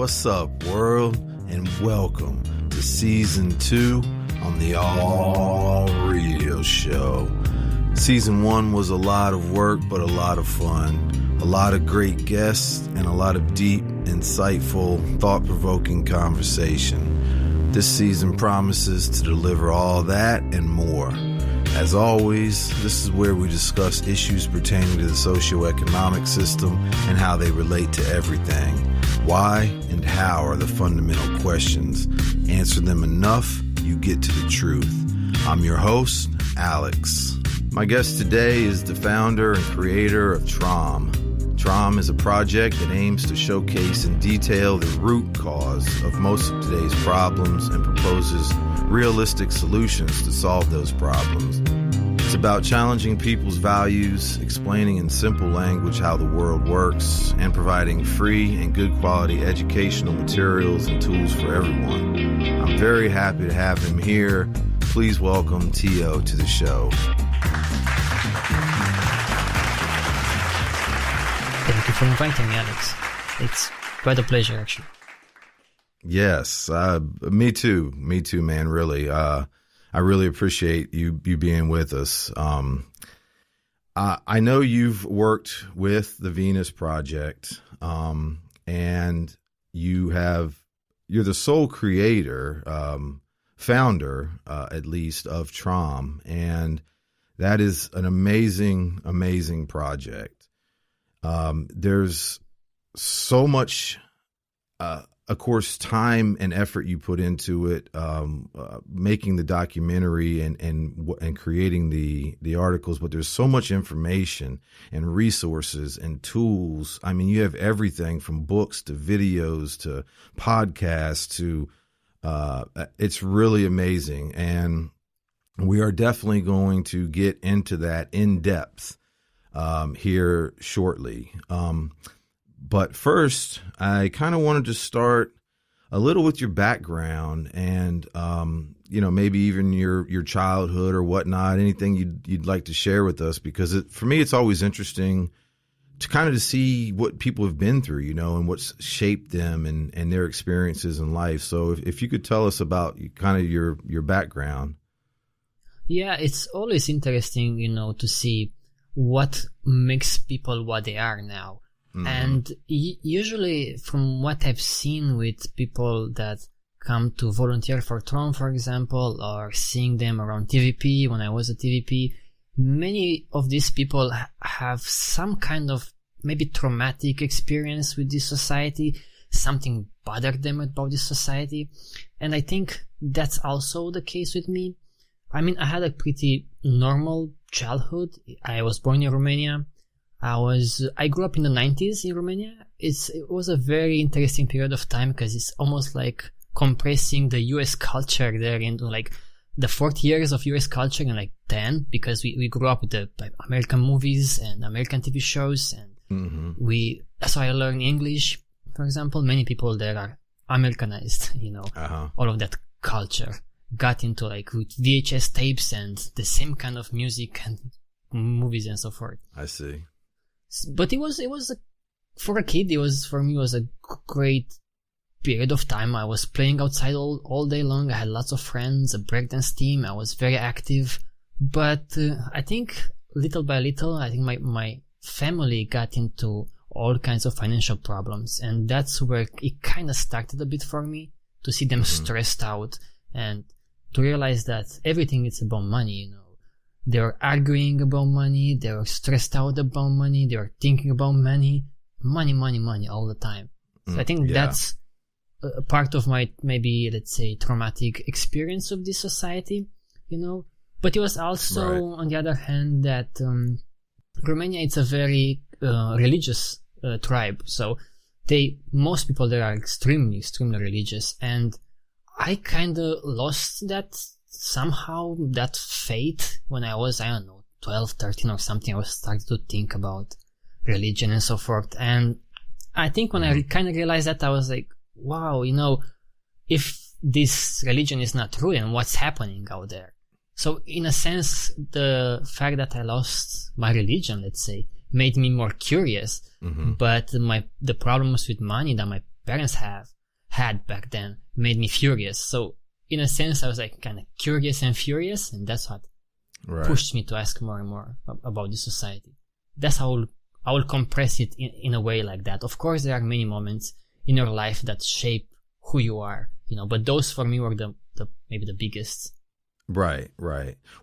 What's up, world? And welcome to Season 2 on the All Real Show. Season 1 was a lot of work, but a lot of fun. A lot of great guests and a lot of deep, insightful, thought-provoking conversation. This season promises to deliver all that and more. As always, this is where we discuss issues pertaining to the socio-economic system and how they relate to everything. Why and how are the fundamental questions. Answer them enough, you get to the truth. I'm your host, Alex. My guest today is the founder and creator of TROM. TROM is a project that aims to showcase in detail the root cause of most of today's problems and proposes realistic solutions to solve those problems. It's about challenging people's values, explaining in simple language how the world works, and providing free and good quality educational materials and tools for everyone. I'm very happy to have him here. Please welcome T.O. to the show. Thank you for inviting me, Alex. It's quite a pleasure, actually. Yes, me too, man, really. I really appreciate you being with us. I know you've worked with the Venus Project, and you're the sole creator, founder, at least, of TROM, and that is an amazing, amazing project. There's so much, of course, time and effort you put into it, making the documentary and creating the articles, but there's so much information and resources and tools. I mean, you have everything from books to videos to podcasts to, it's really amazing. And we are definitely going to get into that in depth, here shortly. But first, I kind of wanted to start a little with your background and, maybe even your childhood or whatnot, anything you'd like to share with us, because for me, it's always interesting to kind of to see what people have been through, and what's shaped them and their experiences in life. So if you could tell us about kind of your background. Yeah, it's always interesting, to see what makes people what they are now. Mm-hmm. And usually from what I've seen with people that come to volunteer for TROM, for example, or seeing them around TVP when I was at TVP, many of these people have some kind of maybe traumatic experience with this society. Something bothered them about this society. And I think that's also the case with me. I mean, I had a pretty normal childhood. I was born in Romania. I grew up in the 90s in Romania. It was a very interesting period of time because it's almost like compressing the US culture there into like the 40 years of US culture in like 10, because we grew up with the American movies and American TV shows, and that's why I learned English, for example. Many people there are Americanized, all of that culture got into like with VHS tapes and the same kind of music and movies and so forth. I see. But for a kid, for me, it was a great period of time. I was playing outside all day long. I had lots of friends, a breakdance team. I was very active. But I think little by little, I think my family got into all kinds of financial problems. And that's where it kind of started a bit for me, to see them stressed out and to realize that everything is about money, They were arguing about money. They were stressed out about money. They were thinking about money all the time. So I think that's a part of my, maybe, let's say, traumatic experience of this society, But it was also, on the other hand, that Romania, it's a very religious tribe. So most people there are extremely, extremely religious. And I kind of lost that faith when I was, 12, 13 or something. I was starting to think about religion and so forth. And I think when I kind of realized that, I was like, wow, if this religion is not true, then what's happening out there? So in a sense, the fact that I lost my religion, let's say, made me more curious. But the problems with money that my parents have had back then made me furious. So in a sense, I was like kind of curious and furious, and that's what pushed me to ask more and more about the society. That's how I will compress it in a way like that. Of course, there are many moments in your life that shape who you are, but those for me were the maybe the biggest. Right.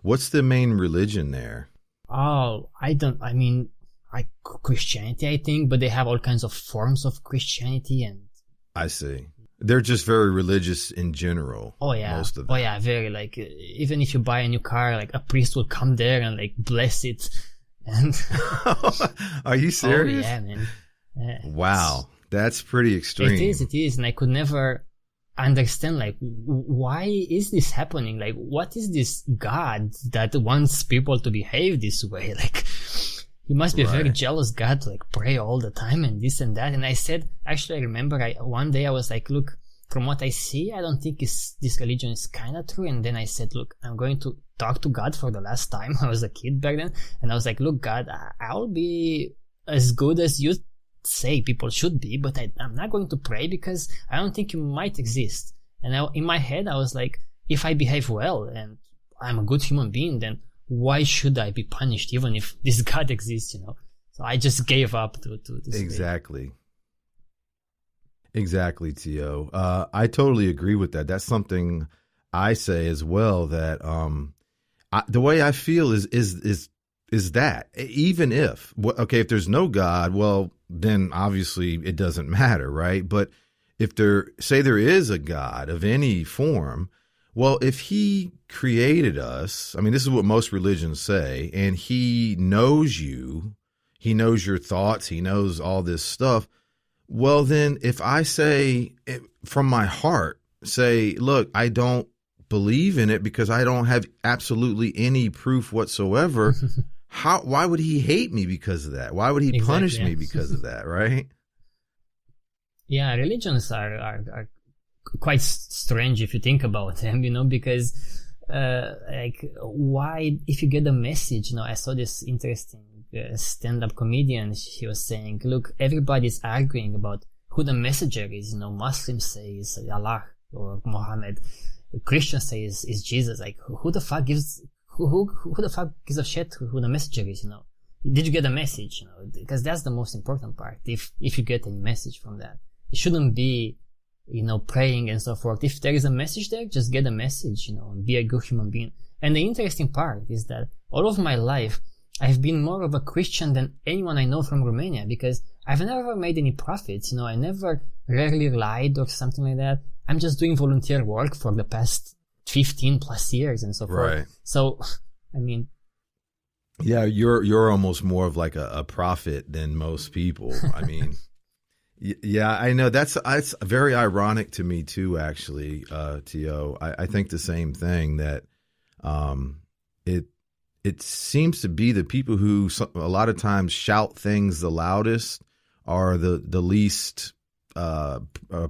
What's the main religion there? Oh, Christianity, I think, but they have all kinds of forms of Christianity, and I see. They're just very religious in general. Oh yeah. Most of them. Oh yeah, very, like, even if you buy a new car, like a priest will come there and like bless it. And are you serious? Oh yeah, man. Wow. That's pretty extreme. It is. And I could never understand, like, why is this happening? Like, what is this God that wants people to behave this way? Like, he must be a very jealous God to like pray all the time and this and that. And I said, actually, I remember one day I was like, look, from what I see, I don't think this religion is kind of true. And then I said, look, I'm going to talk to God for the last time. I was a kid back then. And I was like, look, God, I'll be as good as you say people should be, but I'm not going to pray because I don't think you might exist. And in my head, I was like, if I behave well and I'm a good human being, then why should I be punished even if this God exists, So I just gave up to this. Exactly. Exactly, Tio. I totally agree with that. That's something I say as well, that the way I feel is that even if there's no God, well, then obviously it doesn't matter, right? But if there is a God of any form, well, if he created us, I mean, this is what most religions say, and he knows you, he knows your thoughts, he knows all this stuff. Well, then if I say from my heart, look, I don't believe in it because I don't have absolutely any proof whatsoever, why would he hate me because of that? Why would he punish me because of that, right? Yeah, religions are quite strange if you think about them, because why, if you get a message, I saw this interesting stand-up comedian. He was saying, look, everybody's arguing about who the messenger is. Muslims say is Allah or Muhammad. Christians say is Jesus. Like, who the fuck gives a shit who the messenger is? Did you get a message? Because that's the most important part. If you get any message from that, it shouldn't be praying and so forth. If there is a message there, just get a message, and be a good human being. And the interesting part is that all of my life, I've been more of a Christian than anyone I know from Romania, because I've never made any profits. I never rarely lied or something like that. I'm just doing volunteer work for the past 15 plus years and so forth. Right. So, I mean, yeah, you're almost more of like a prophet than most people. I mean, yeah, I know that's very ironic to me too, actually, Tio. I think the same thing, that it seems to be the people who a lot of times shout things the loudest are the least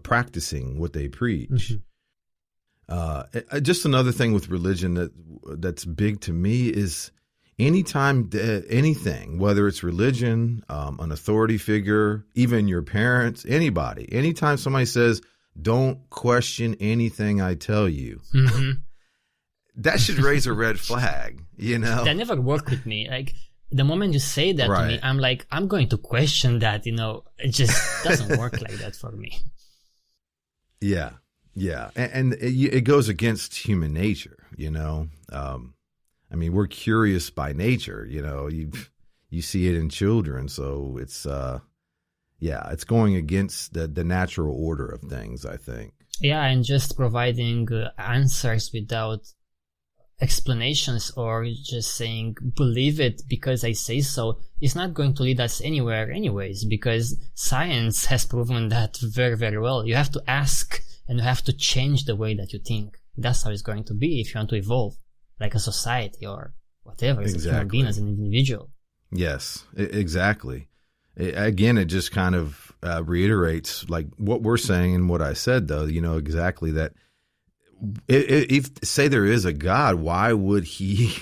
practicing what they preach. Mm-hmm. Just another thing with religion that's big to me is anytime anything, whether it's religion, an authority figure, even your parents, anybody, anytime somebody says, don't question anything I tell you, mm-hmm. that should raise a red flag, That never worked with me. Like, the moment you say that to me, I'm like, I'm going to question that, it just doesn't work like that for me. Yeah. Yeah. And it goes against human nature, I mean, we're curious by nature, you see it in children. So it's, it's going against the natural order of things, I think. Yeah. And just providing answers without explanations, or just saying, believe it because I say so, is not going to lead us anywhere anyways, because science has proven that very, very well. You have to ask and you have to change the way that you think. That's how it's going to be if you want to evolve, like a society or whatever, as a human being, as an individual. Yes, exactly. Again, it just kind of reiterates like what we're saying and what I said, though, exactly that if say there is a God, why would he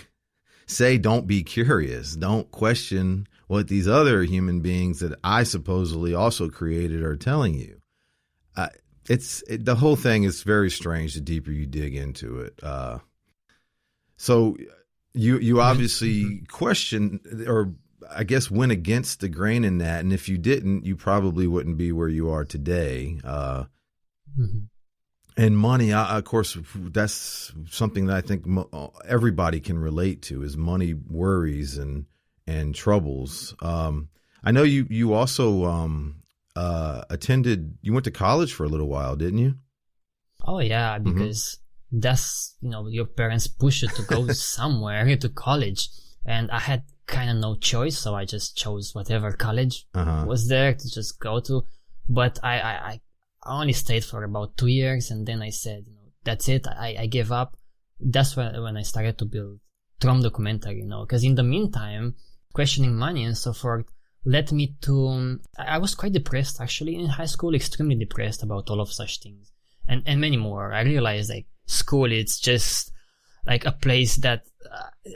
say don't be curious, don't question what these other human beings that I supposedly also created are telling you? the whole thing is very strange the deeper you dig into it. So you obviously question, or I guess went against the grain in that, and if you didn't, you probably wouldn't be where you are today. And money, of course, that's something that I think everybody can relate to, is money worries and troubles. I know you also you went to college for a little while, didn't you? Oh yeah, because that's, your parents push you to go somewhere to college, and I had kind of no choice, so I just chose whatever college was there to just go to. But I only stayed for about 2 years, and then I said, that's it. I gave up. That's when I started to build TROM documentary, because in the meantime, questioning money and so forth led me to, I was quite depressed actually in high school, extremely depressed about all of such things and many more. I realized like school, it's just like a place that,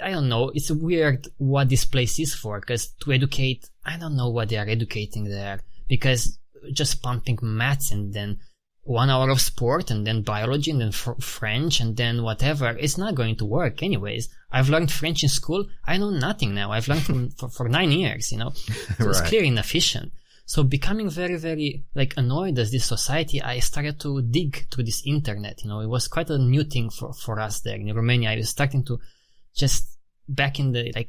I don't know, it's weird what this place is for, because to educate, I don't know what they are educating there, because just pumping maths and then 1 hour of sport and then biology and then French and then whatever, it's not going to work anyways. I've learned French in school. I know nothing now. I've learned for 9 years, So it's clearly inefficient. So becoming very, very like annoyed as this society, I started to dig through this internet. It was quite a new thing for us there in Romania. I was starting to just back in the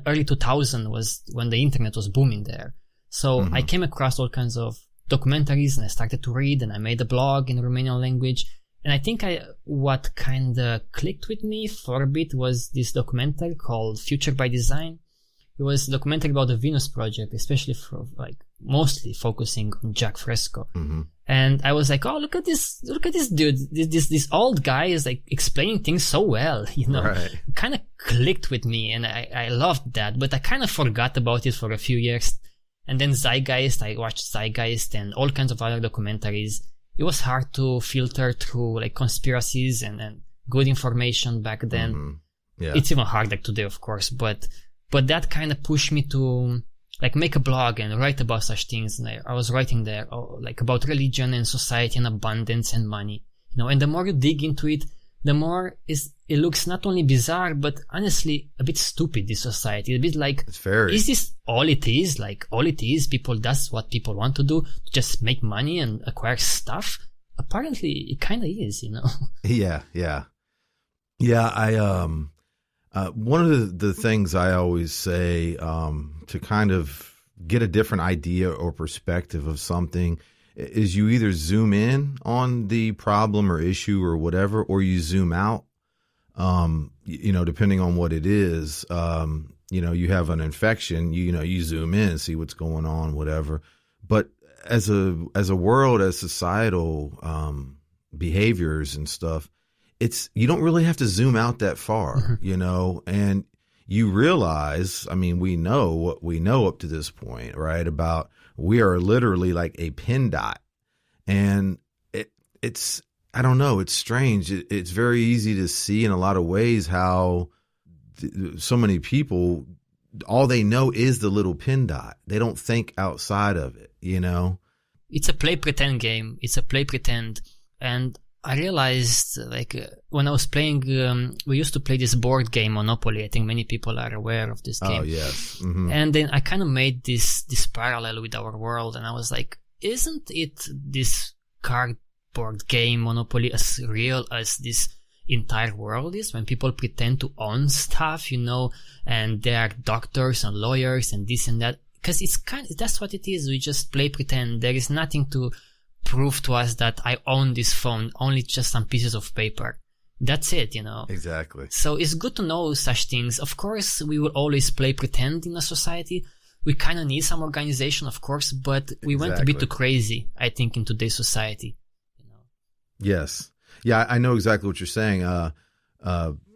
early 2000 was when the internet was booming there. So I came across all kinds of documentaries, and I started to read, and I made a blog in the Romanian language. And I think what kind of clicked with me for a bit was this documentary called Future by Design. It was a documentary about the Venus Project, especially mostly focusing on Jack Fresco. And I was like, oh, look at this dude. This old guy is like explaining things so well, It kind of clicked with me, and I loved that, but I kind of forgot about it for a few years. And then Zeitgeist, I watched Zeitgeist and all kinds of other documentaries. It was hard to filter through like conspiracies and good information back then. Yeah. It's even harder today, of course, but that kind of pushed me to like make a blog and write about such things. And I was writing there like about religion and society and abundance and money, and the more you dig into it, the more it looks not only bizarre, but honestly a bit stupid, this society. A bit like, is this all it is? Like, all it is, that's what people want to do, just make money and acquire stuff? Apparently, it kind of is, Yeah. One of the things I always say to kind of get a different idea or perspective of something is you either zoom in on the problem or issue or whatever, or you zoom out, depending on what it is. You have an infection, you zoom in, see what's going on, whatever. But as a world, as societal behaviors and stuff, you don't really have to zoom out that far, and you realize, we know what we know up to this point, right? About we are literally like a pin dot, and it's, I don't know, it's strange. It's very easy to see in a lot of ways how so many people, all they know is the little pin dot. They don't think outside of it, It's a play pretend game. It's a play pretend. And I realized, when I was playing, we used to play this board game, Monopoly. I think many people are aware of this game. Oh, yes. And then I kind of made this parallel with our world, and I was like, isn't it this cardboard game, Monopoly, as real as this entire world is? When people pretend to own stuff, and they are doctors and lawyers and this and that. Because that's what it is. We just play pretend. There is nothing to prove to us that I own this phone, only just some pieces of paper. That's it, Exactly. So it's good to know such things. Of course, we will always play pretend in a society. We kind of need some organization, of course, but we went a bit too crazy, I think, in today's society. Yes. Yeah, I know exactly what you're saying.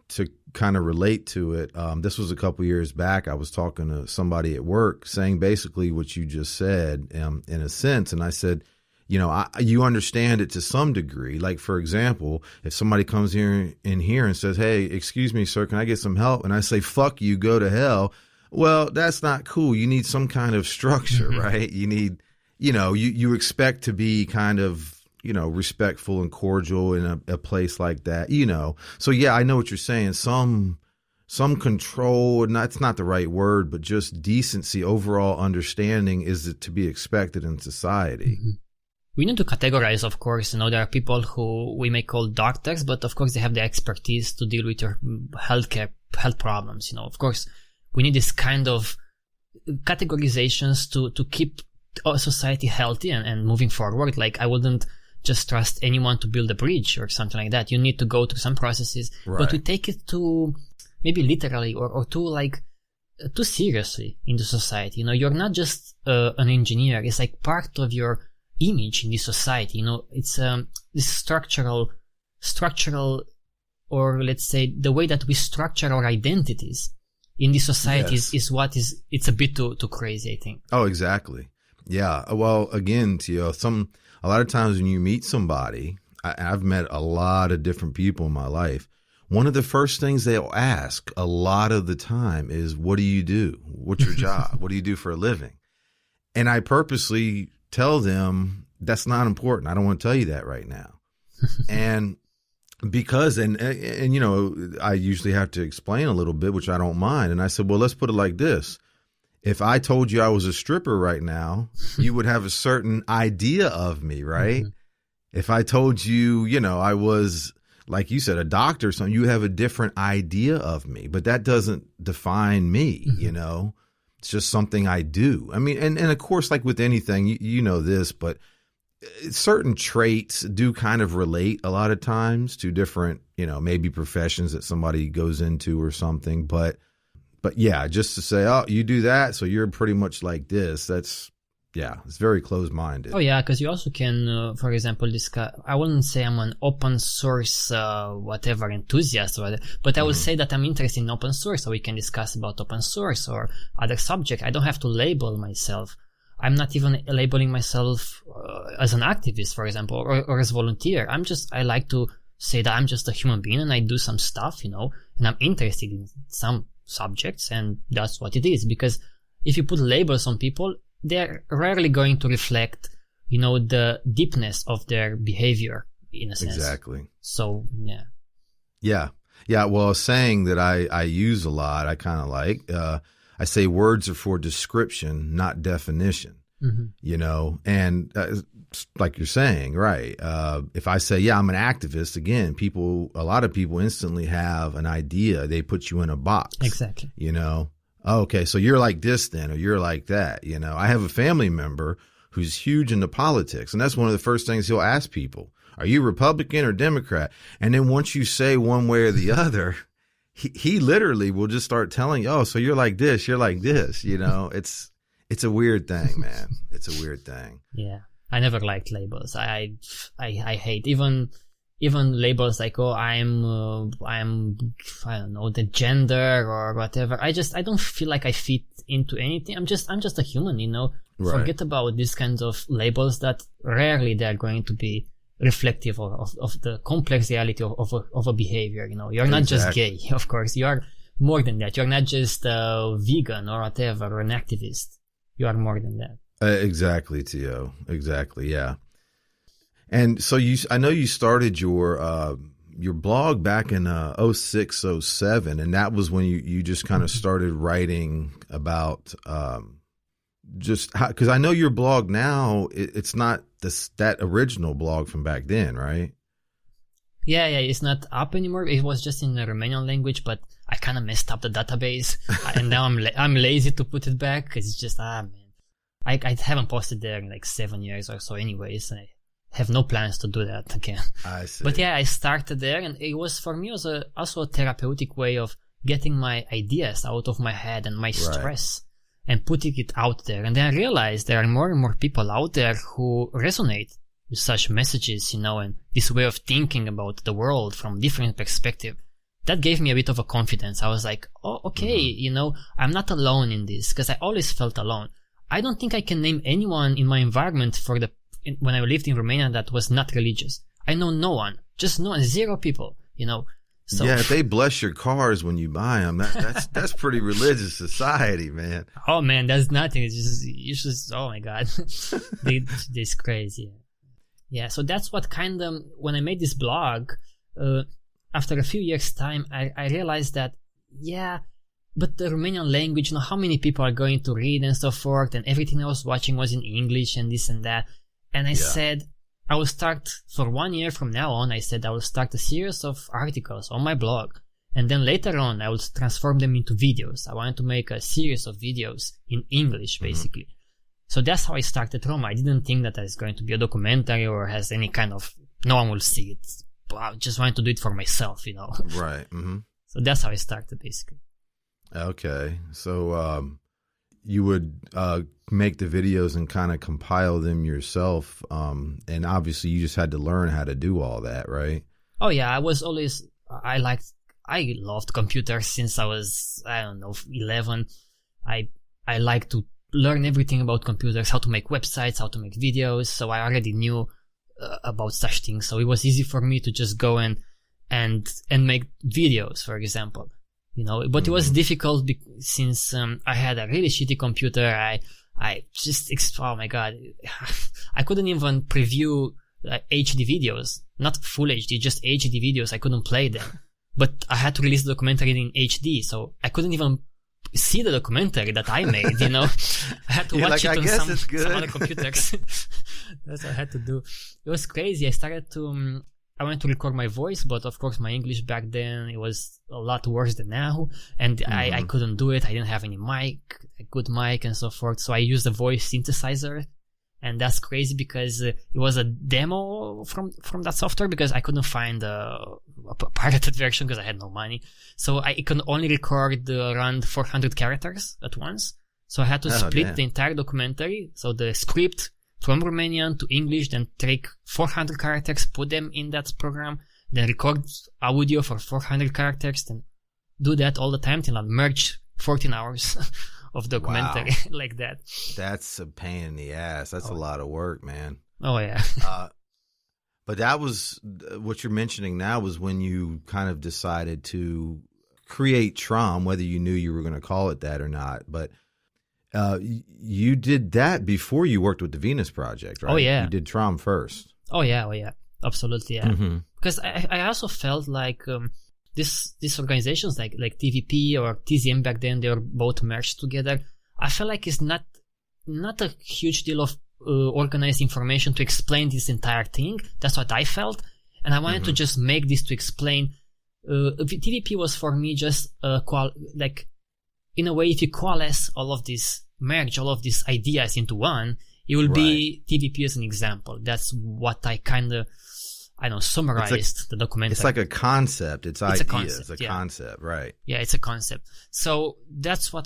To kind of relate to it, this was a couple years back. I was talking to somebody at work saying basically what you just said, in a sense. And I said, you understand it to some degree. Like, for example, if somebody comes in here and says, hey, excuse me, sir, can I get some help? And I say, fuck you, go to hell. Well, that's not cool. You need some kind of structure, right? You need, you expect to be kind of respectful and cordial in a place like that, So yeah, I know what you're saying. Some control, and that's not the right word, but just decency, overall understanding is to be expected in society. Mm-hmm. We need to categorize, of course. There are people who we may call doctors, but of course they have the expertise to deal with your health problems. Of course, we need this kind of categorizations to keep our society healthy and moving forward. Like, I wouldn't just trust anyone to build a bridge or something like that. You need to go through some processes, right. But we take it to maybe literally or too seriously in the society. You're not just an engineer. It's like part of your image in this society. It's this structural, or let's say the way that we structure our identities in this society is it's a bit too crazy, I think. Oh, exactly. Yeah. Well, again, Theo, a lot of times when you meet somebody, I've met a lot of different people in my life. One of the first things they'll ask a lot of the time is, what do you do? What's your job? What do you do for a living? And I purposely tell them that's not important. I don't want to tell you that right now. And because, and I usually have to explain a little bit, which I don't mind. And I said, well, let's put it like this. If I told you I was a stripper right now, you would have a certain idea of me, right? Mm-hmm. If I told you, I was, like you said, a doctor or something, you have a different idea of me, but that doesn't define me, mm-hmm. It's just something I do. I mean, and of course, like with anything, you know this, but certain traits do kind of relate a lot of times to different, maybe professions that somebody goes into or something. But yeah, just to say, oh, you do that, so you're pretty much like this. It's very closed-minded. Oh, yeah, because you also can, for example, discuss. I wouldn't say I'm an open source, whatever, enthusiast, but I would say that I'm interested in open source, so we can discuss about open source or other subject. I don't have to label myself. I'm not even labeling myself as an activist, for example, or as a volunteer. I like to say that I'm just a human being and I do some stuff, and I'm interested in some subjects, and that's what it is. Because if you put labels on people, they're rarely going to reflect, the deepness of their behavior, in a sense. Exactly. So, yeah. Yeah. Well, a saying that I use a lot, I kind of like, I say words are for description, not definition, mm-hmm. And like you're saying, right. If I say, I'm an activist, again, a lot of people instantly have an idea. They put you in a box. Exactly. Okay, so you're like this then, or you're like that. I have a family member who's huge into politics, and that's one of the first things he'll ask people. Are you Republican or Democrat? And then once you say one way or the other, he literally will just start telling you, oh, so you're like this, It's a weird thing, man. It's a weird thing. Yeah. I never liked labels. I hate even labels like, oh, I'm I don't know, the gender or whatever. I don't feel like I fit into anything. I'm just a human, Right. Forget about these kinds of labels that rarely they're going to be reflective of the complex reality of a behavior. You're not just gay, of course. You're more than that. You're not just a vegan or whatever, or an activist. You are more than that. Exactly, Theo. Exactly. Yeah. And so I know you started your blog back in 06, 07, and that was when you just kind of started writing about just how, because I know your blog now, it's not that original blog from back then, right? Yeah, it's not up anymore. It was just in the Romanian language, but I kind of messed up the database, and now I'm lazy to put it back. It's just man, I haven't posted there in like 7 years or so, anyways. I have no plans to do that again. I see. But yeah, I started there, and it was for me also a therapeutic way of getting my ideas out of my head and my stress, and putting it out there. And then I realized there are more and more people out there who resonate with such messages, and this way of thinking about the world from different perspective. That gave me a bit of a confidence. I was like, oh, okay, I'm not alone in this, because I always felt alone. I don't think I can name anyone in my environment when I lived in Romania that was not religious. I know no one, just no one, 0 people, So, yeah, if they bless your cars when you buy them, that's pretty religious society, man. Oh man, that's nothing. It's just oh my God, it's crazy. Yeah, so that's what kind of, when I made this blog, after a few years' time, I realized that, yeah, but the Romanian language, how many people are going to read and so forth, and everything I was watching was in English and this and that. And I said, I will start, for 1 year from now on, I said I will start a series of articles on my blog. And then later on, I will transform them into videos. I wanted to make a series of videos in English, basically. So that's how I started TROM. I didn't think that it's going to be a documentary or has any kind of, no one will see it. But I just wanted to do it for myself, Right. Mm-hmm. So that's how I started, basically. Okay. So you would make the videos and kind of compile them yourself. And obviously you just had to learn how to do all that, right? Oh, yeah. I loved computers since I was, 11. I like to learn everything about computers, how to make websites, how to make videos. So I already knew about such things. So it was easy for me to just go and make videos, for example. But it was difficult since I had a really shitty computer. I just, oh my God, I couldn't even preview HD videos, not full HD, just HD videos. I couldn't play them. But I had to release the documentary in HD, so I couldn't even see the documentary that I made, I had to watch it on some other computers. That's what I had to do. It was crazy. I went to record my voice, but of course my English back then, it was a lot worse than now, and I couldn't do it. I didn't have any a good mic and so forth, so I used a voice synthesizer. And that's crazy because it was a demo from that software, because I couldn't find a pirated version because I had no money. So I could only record around 400 characters at once. So I had to split the entire documentary. So the script from Romanian to English, then take 400 characters, put them in that program, then record audio for 400 characters, then do that all the time till I merge 14 hours. Of documentary like that. That's a pain in the ass. That's a lot of work, man. Oh, yeah. But that was what you're mentioning now was when you kind of decided to create TROM, whether you knew you were going to call it that or not. But you did that before you worked with the Venus Project, right? Oh, yeah. You did TROM first. Oh, yeah. Absolutely, yeah. Mm-hmm. Because I also felt like... these organizations like TVP or TZM back then, they were both merged together. I feel like it's not a huge deal of organized information to explain this entire thing. That's what I felt. And I wanted to just make this to explain. TVP was for me just in a way, if you coalesce all of this, merge all of these ideas into one, it will be TVP as an example. That's what I kind of... summarized the documentary. It's like a concept. It's ideas. Concept, a concept, right? Yeah, it's a concept. So that's why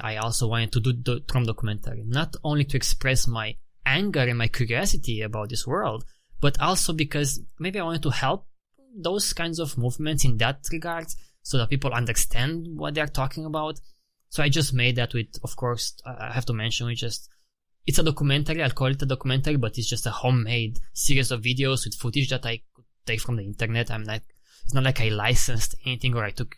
I also wanted to do the TROM documentary. Not only to express my anger and my curiosity about this world, but also because maybe I wanted to help those kinds of movements in that regard, so that people understand what they're talking about. So I just made that with, of course, I have to mention, it's a documentary. I'll call it a documentary, but it's just a homemade series of videos with footage that I could take from the internet. It's not like I licensed anything, or I took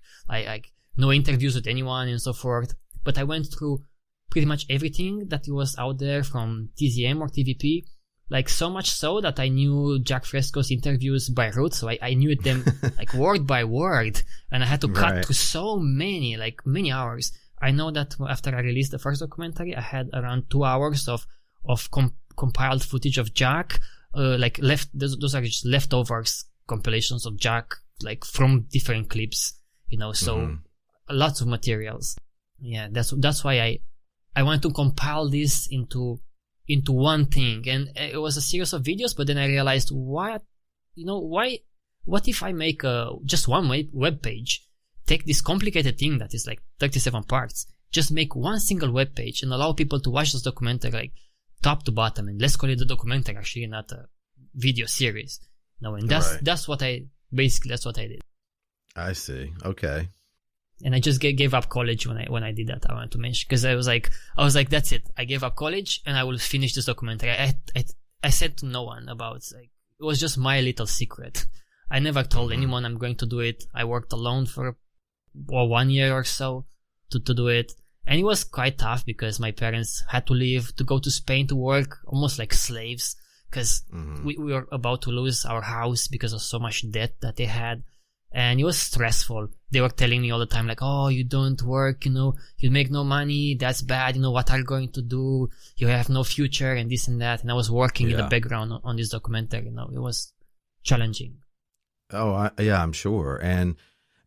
no interviews with anyone and so forth. But I went through pretty much everything that was out there from TZM or TVP, like so much so that I knew Jack Fresco's interviews by rote. So I knew them like word by word, and I had to cut through so many hours. I know that after I released the first documentary, I had around 2 hours of compiled footage of Jack, those are just leftovers compilations of Jack, like from different clips, so lots of materials. Yeah, that's why I wanted to compile this into one thing, and it was a series of videos. But then I realized, what if I make just one web page? Take this complicated thing that is like 37 parts, just make one single web page and allow people to watch this documentary like top to bottom, and let's call it the documentary, actually, not a video series. And that's what I did. I see. Okay. And I just gave up college when I did that. I wanted to mention, because I was like, that's it. I gave up college and I will finish this documentary. I said to no one about it. Like, it was just my little secret. I never told anyone I'm going to do it. I worked alone for 1 year or so to do it. And it was quite tough because my parents had to leave to go to Spain to work almost like slaves, because we were about to lose our house because of so much debt that they had. And it was stressful. They were telling me all the time, like, oh, you don't work, you make no money. That's bad. What are you going to do? You have no future and this and that. And I was working in the background on this documentary. It was challenging. Oh, I'm sure. And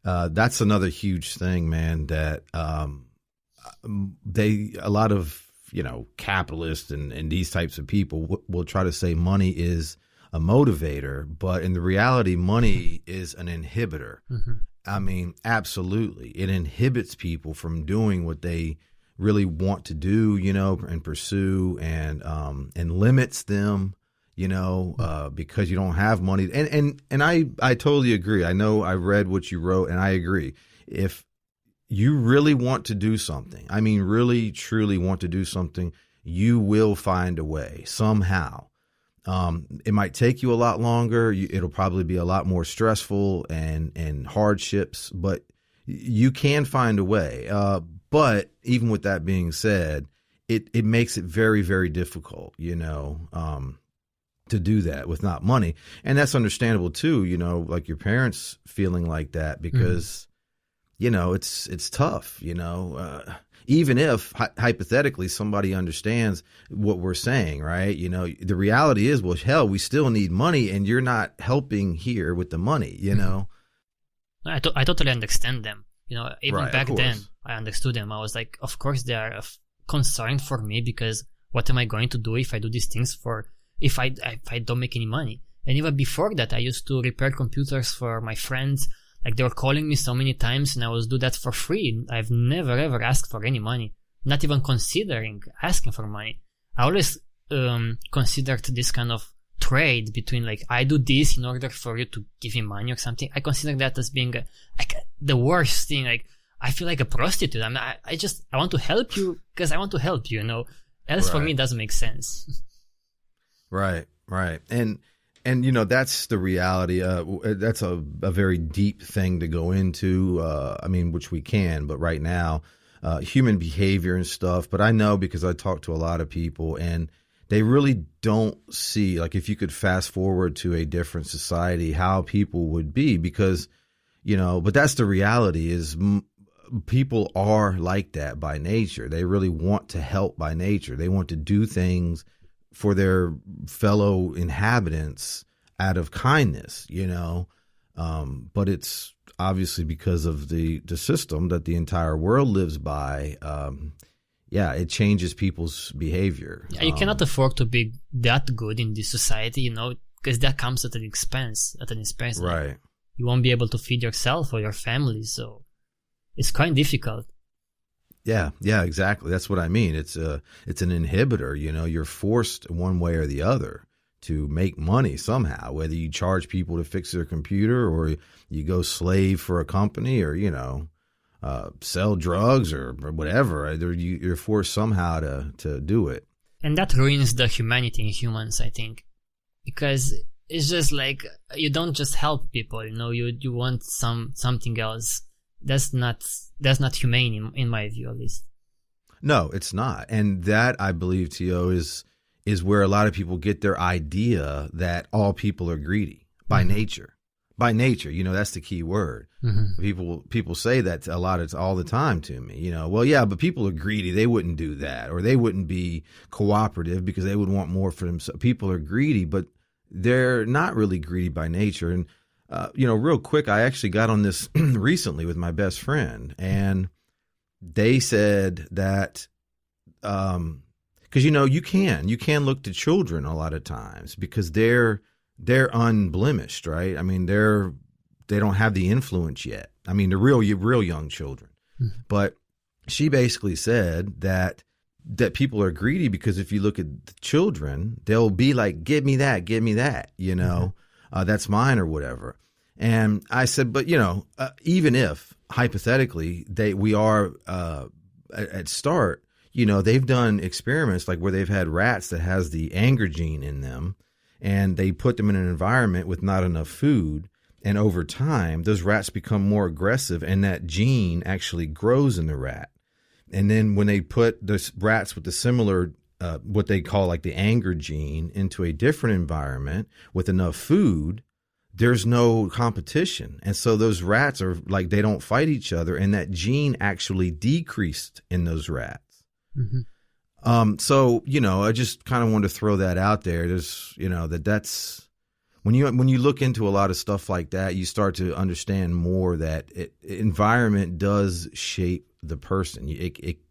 that's another huge thing, man, that a lot of, capitalists and these types of people will try to say money is a motivator, but in the reality, money is an inhibitor. I mean, absolutely. It inhibits people from doing what they really want to do, and pursue, and limits them, because you don't have money. And I totally agree. I know I read what you wrote, and I agree. If you really want to do something, I mean, really, truly want to do something, you will find a way somehow. It might take you a lot longer. It'll probably be a lot more stressful and hardships, but you can find a way. But even with that being said, it makes it very, very difficult, to do that with not money. And that's understandable too, like your parents feeling like that because, it's tough, even if hypothetically somebody understands what we're saying, right? The reality is, well, hell, we still need money and you're not helping here with the money, I totally understand them. Even right, back then I understood them. I was like, of course they are concerned for me because what am I going to do if I do these things if I don't make any money? And even before that, I used to repair computers for my friends. Like they were calling me so many times and I would do that for free. I've never ever asked for any money, not even considering asking for money. I always considered this kind of trade between like, I do this in order for you to give me money or something. I consider that as being the worst thing. Like I feel like a prostitute. I want to help you because I want to help you, Else for me it doesn't make sense. Right. And that's the reality. That's a very deep thing to go into. Which we can, but right now, human behavior and stuff. But I know because I talk to a lot of people, and they really don't see, like, if you could fast forward to a different society, how people would be. Because, but that's the reality is people are like that by nature. They really want to help by nature. They want to do things for their fellow inhabitants out of kindness, but it's obviously because of the system that the entire world lives by. It changes people's behavior. Yeah, you cannot afford to be that good in this society, because that comes at an expense. Right. Like, you won't be able to feed yourself or your family, so it's quite difficult. Yeah, exactly. That's what I mean. It's an inhibitor, you're forced one way or the other to make money somehow, whether you charge people to fix their computer or you go slave for a company or, sell drugs or whatever. You're forced somehow to do it. And that ruins the humanity in humans, I think, because it's just like, you don't just help people, you want something else. That's not humane in my view, at least. No, it's not. And that, I believe, Tio, is where a lot of people get their idea that all people are greedy by nature. By nature, that's the key word. People say that all the time to me, well, yeah, but people are greedy. They wouldn't do that, or they wouldn't be cooperative because they would want more for themselves. People are greedy, but they're not really greedy by nature. And real quick, I actually got on this recently with my best friend, and they said that, because you can look to children a lot of times because they're unblemished, right? I mean, they don't have the influence yet. I mean, the real young children. But she basically said that people are greedy because if you look at the children, they'll be like, give me that, that's mine or whatever. And I said, but even if hypothetically we are at start, they've done experiments like where they've had rats that has the anger gene in them, and they put them in an environment with not enough food. And over time, those rats become more aggressive, and that gene actually grows in the rat. And then when they put those rats with the similar what they call like the anger gene into a different environment with enough food, there's no competition. And so those rats are like, they don't fight each other. And that gene actually decreased in those rats. Mm-hmm. So, I just kind of wanted to throw that out there. There's, that's when you look into a lot of stuff like that, you start to understand more that environment does shape the person.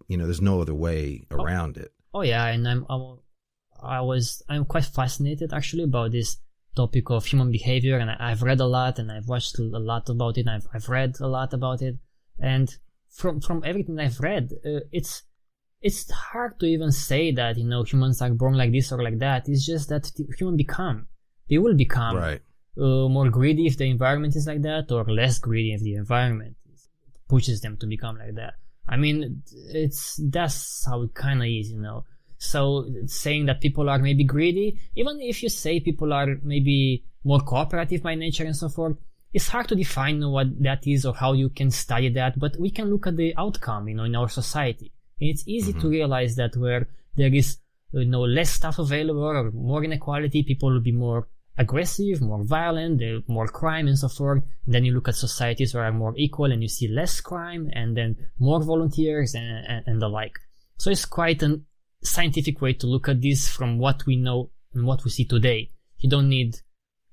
There's no other way around it. Oh yeah. And I'm quite fascinated actually about this topic of human behavior, and I've read a lot and I've watched a lot about it, and I've read a lot about it, and from everything I've read, it's hard to even say that humans are born like this or like that. It's just that they will become right. More greedy if the environment is like that, or less greedy if the environment pushes them to become like that. I mean, that's how it kind of is, So saying that people are maybe greedy, even if you say people are maybe more cooperative by nature and so forth, it's hard to define what that is or how you can study that, but we can look at the outcome, in our society. And it's easy to realize that where there is, less stuff available or more inequality, people will be more aggressive, more violent, more crime and so forth. And then you look at societies where are more equal and you see less crime and then more volunteers and the like. So it's quite an scientific way to look at this from what we know and what we see today. You don't need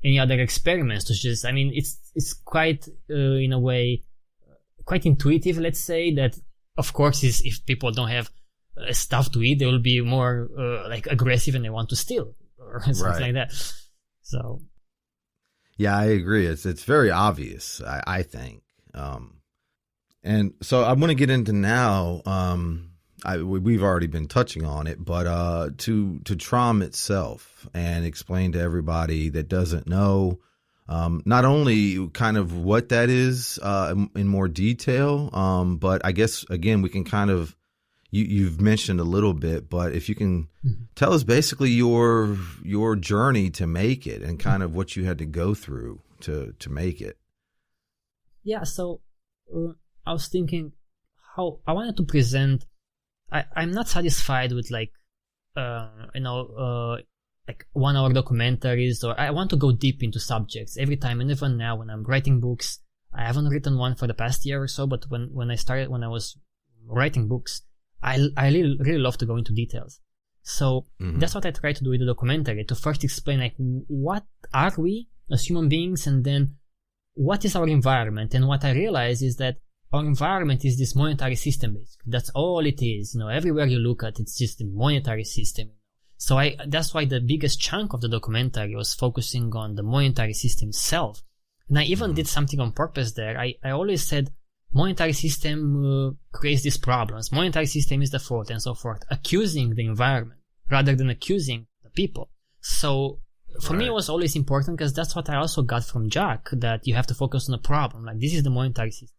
any other experiments to just, it's quite, in a way, quite intuitive, let's say, that of course if people don't have stuff to eat, they will be more aggressive and they want to steal or something like that. So. Yeah, I agree. It's very obvious, I think. And so I want to get into now, we've already been touching on it, but to TROM itself, and explain to everybody that doesn't know, not only kind of what that is in more detail, but I guess again we can kind of you've mentioned a little bit, but if you can tell us basically your journey to make it and kind of what you had to go through to make it. Yeah, so I was thinking how I wanted to present. I'm not satisfied with like 1 hour documentaries, or I want to go deep into subjects every time. And even now when I'm writing books, I haven't written one for the past year or so, but when I was writing books, I really love to go into details. So that's what I try to do with the documentary, to first explain like what are we as human beings, and then what is our environment. And what I realize is that our environment is this monetary system, basically. That's all it is. Everywhere you look at, it's just a monetary system. So that's why the biggest chunk of the documentary was focusing on the monetary system itself. And I even did something on purpose there. I always said monetary system creates these problems. Monetary system is the fault and so forth, accusing the environment rather than accusing the people. So for me, it was always important, because that's what I also got from Jack, that you have to focus on the problem. Like, this is the monetary system.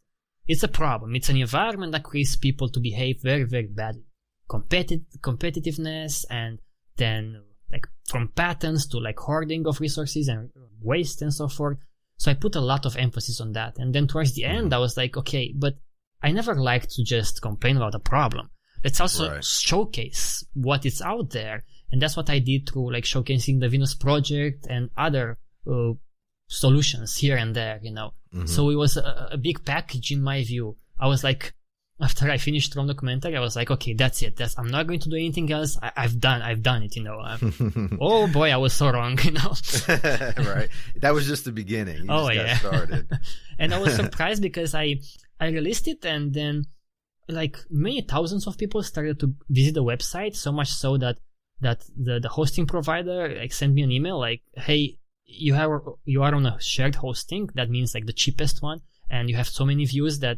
It's a problem. It's an environment that creates people to behave very, very badly. Competitiveness, and then like from patents to like hoarding of resources and waste and so forth. So I put a lot of emphasis on that. And then towards the end, I was like, okay, but I never liked to just complain about a problem. Let's also showcase what is out there. And that's what I did through like showcasing the Venus Project and other solutions here and there, So it was a big package in my view. I was like, after I finished TROM documentary, I was like, okay, that's it. I'm not going to do anything else. I've done it, Oh boy, I was so wrong, Right. That was just the beginning. You just got started. And I was surprised because I released it, and then like many thousands of people started to visit the website, so much so that the hosting provider like sent me an email like, hey, you are on a shared hosting. That means like the cheapest one, and you have so many views that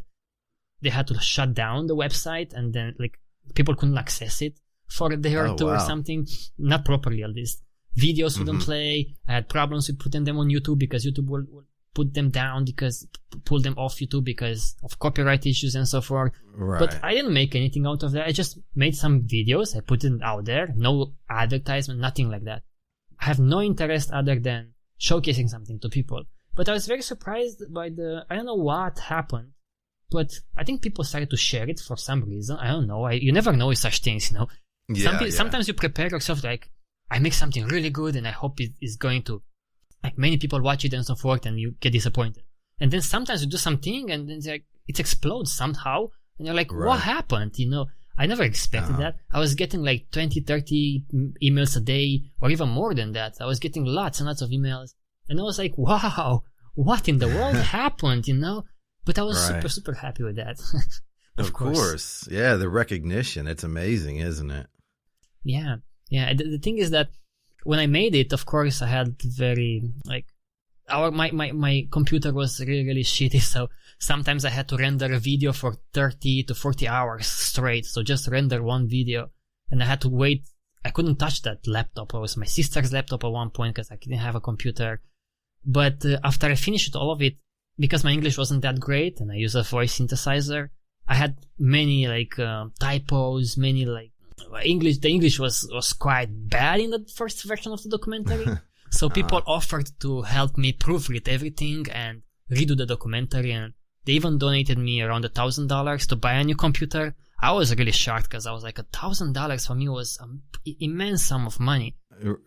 they had to shut down the website, and then like people couldn't access it for a day or two or something, not properly at least. Videos wouldn't play. I had problems with putting them on YouTube because YouTube will put them down, pull them off YouTube because of copyright issues and so forth. Right. But I didn't make anything out of that. I just made some videos. I put it out there. No advertisement, nothing like that. I have no interest other than showcasing something to people. But I was very surprised by I don't know what happened, but I think people started to share it for some reason. I don't know. You never know with such things, Sometimes you prepare yourself like, I make something really good and I hope it is going to, like, many people watch it and so forth, and you get disappointed. And then sometimes you do something and then it's like, it explodes somehow and you're like, what happened? I never expected that. I was getting like 20, 30 emails a day or even more than that. I was getting lots and lots of emails and I was like, wow, what in the world happened, But I was super, super happy with that. Of course. Yeah, the recognition. It's amazing, isn't it? Yeah. Yeah. The thing is that when I made it, of course, I had very, like, my computer was really, really shitty. So sometimes I had to render a video for 30 to 40 hours straight. So just render one video. And I had to wait. I couldn't touch that laptop. It was my sister's laptop at one point because I didn't have a computer. But after I finished all of it, because my English wasn't that great and I use a voice synthesizer, I had many typos, many the English was quite bad in the first version of the documentary. So people offered to help me proofread everything and redo the documentary, and they even donated me around $1,000 to buy a new computer. I was really shocked because I was like, $1,000 for me was an immense sum of money.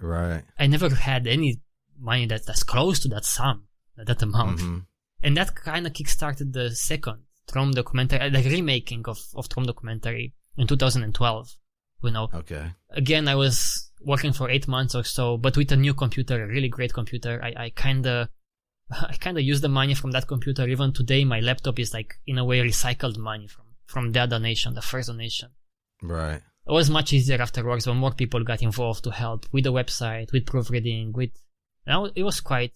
Right. I never had any money that's close to that sum, that amount. Mm-hmm. And that kind of kickstarted the second TROM documentary, the remaking of TROM documentary in 2012. Okay. Again, I was working for 8 months or so, but with a new computer, a really great computer. I kind of used the money from that computer. Even today, my laptop is like, in a way, recycled money from that donation, the first donation. Right. It was much easier afterwards when more people got involved to help with the website, with proofreading, it was quite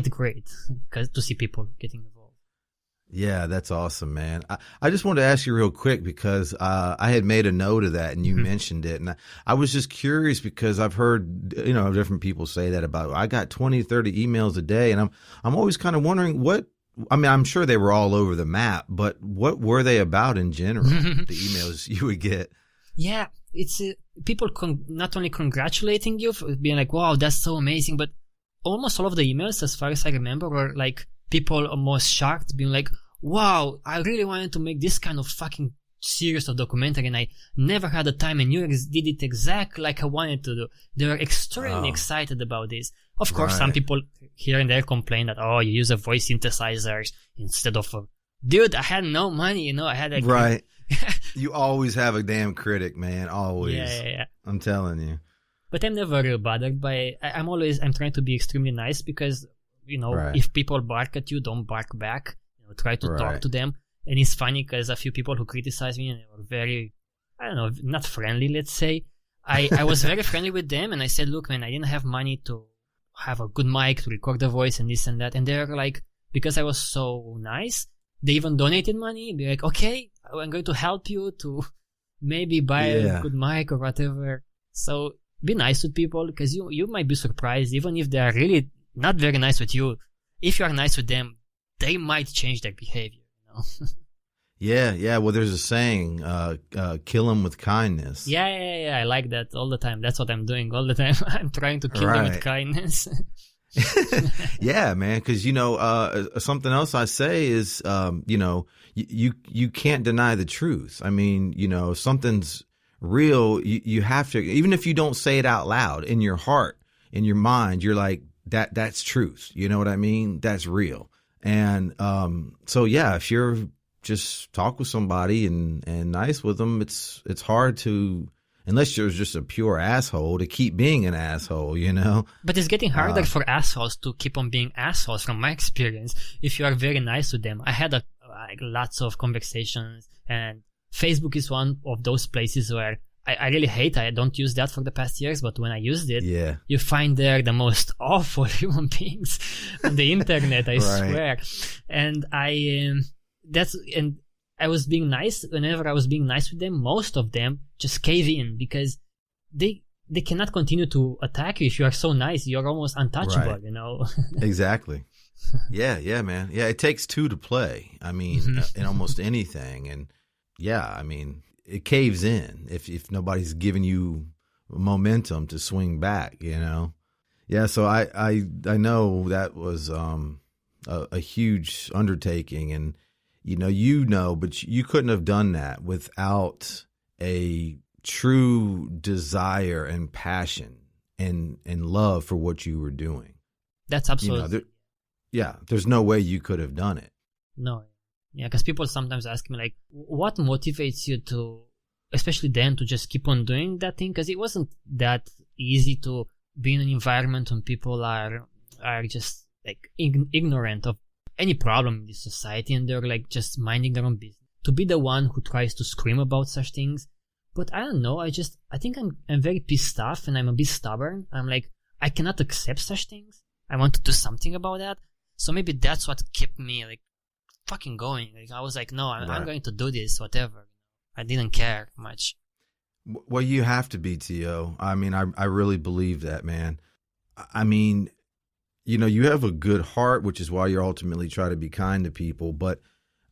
great to see people getting involved. Yeah, that's awesome, man. I just wanted to ask you real quick because I had made a note of that and you mentioned it. And I was just curious because I've heard, different people say that about, I got 20, 30 emails a day. And I'm always kind of wondering I'm sure they were all over the map, but what were they about in general, the emails you would get? Yeah, it's people not only congratulating you for being like, wow, that's so amazing, but almost all of the emails, as far as I remember, were like people almost shocked, being like, wow, I really wanted to make this kind of fucking series of documentary and I never had the time, and you did it exactly like I wanted to do. They were extremely excited about this. Of course, some people here and there complain that, you use a voice synthesizer instead of dude, I had no money, I had like... Right. You always have a damn critic, man. Always. Yeah. I'm telling you. But I'm never really bothered by... I'm trying to be extremely nice because, if people bark at you, don't bark back. Try to talk to them. And it's funny because a few people who criticize me and they were very, not friendly, let's say. I was very friendly with them and I said, look, man, I didn't have money to have a good mic to record the voice and this and that. And they're like, because I was so nice, they even donated money. Be like, okay, I'm going to help you to maybe buy a good mic or whatever. So be nice with people because you might be surprised, even if they are really not very nice with you. If you are nice with them, they might change their behavior, Yeah. Well, there's a saying, kill them with kindness. Yeah. I like that all the time. That's what I'm doing all the time. I'm trying to kill them with kindness. Yeah, man. Because, something else I say is, you can't deny the truth. I mean, if something's real, you have to, even if you don't say it out loud, in your heart, in your mind, you're like, that's truth. You know what I mean? That's real. And so, yeah, if you're just talk with somebody and nice with them, it's hard to, unless you're just a pure asshole, to keep being an asshole, But it's getting harder for assholes to keep on being assholes from my experience. If you are very nice to them. I had lots of conversations, and Facebook is one of those places where I really hate. I don't use that for the past years, but when I used it, you find there the most awful human beings on the internet. I swear. And I was being nice. Whenever I was being nice with them, most of them just cave in because they cannot continue to attack you if you are so nice. You're almost untouchable, Exactly. Yeah, man. Yeah, it takes two to play. I mean, in almost anything, and it caves in if nobody's giving you momentum to swing back, Yeah, so I know that was a huge undertaking, and but you couldn't have done that without a true desire and passion and love for what you were doing. That's absolutely. There's no way you could have done it. No. Yeah, because people sometimes ask me, like, what motivates you to, especially then, to just keep on doing that thing? Because it wasn't that easy to be in an environment when people are just, like, ignorant of any problem in this society, and they're, like, just minding their own business. To be the one who tries to scream about such things. But I don't know, I think I'm very pissed off, and I'm a bit stubborn. I'm like, I cannot accept such things. I want to do something about that. So maybe that's what kept me, like, fucking going. Like, I was like, no, I'm going to do this, whatever. I didn't care much. Well, you have to be, T.O. I mean, I really believe that, man. I mean, you know, you have a good heart, which is why you're ultimately trying to be kind to people. But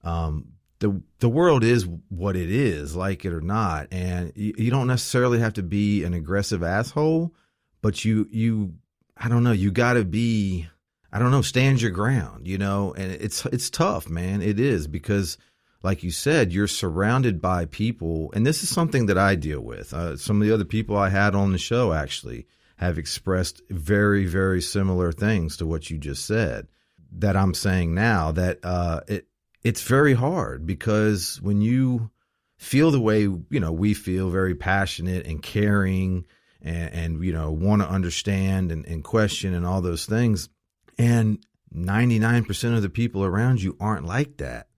the world is what it is, like it or not. And you don't necessarily have to be an aggressive asshole, but you I don't know, you got to be, I don't know, stand your ground, you know, and it's tough, man. It is, because like you said, you're surrounded by people. And this is something that I deal with. Some of the other people I had on the show actually have expressed very, very similar things to what you just said that I'm saying now, that it's very hard, because when you feel the way, you know, we feel, very passionate and caring and you know, want to understand and question and all those things, and 99% of the people around you aren't like that,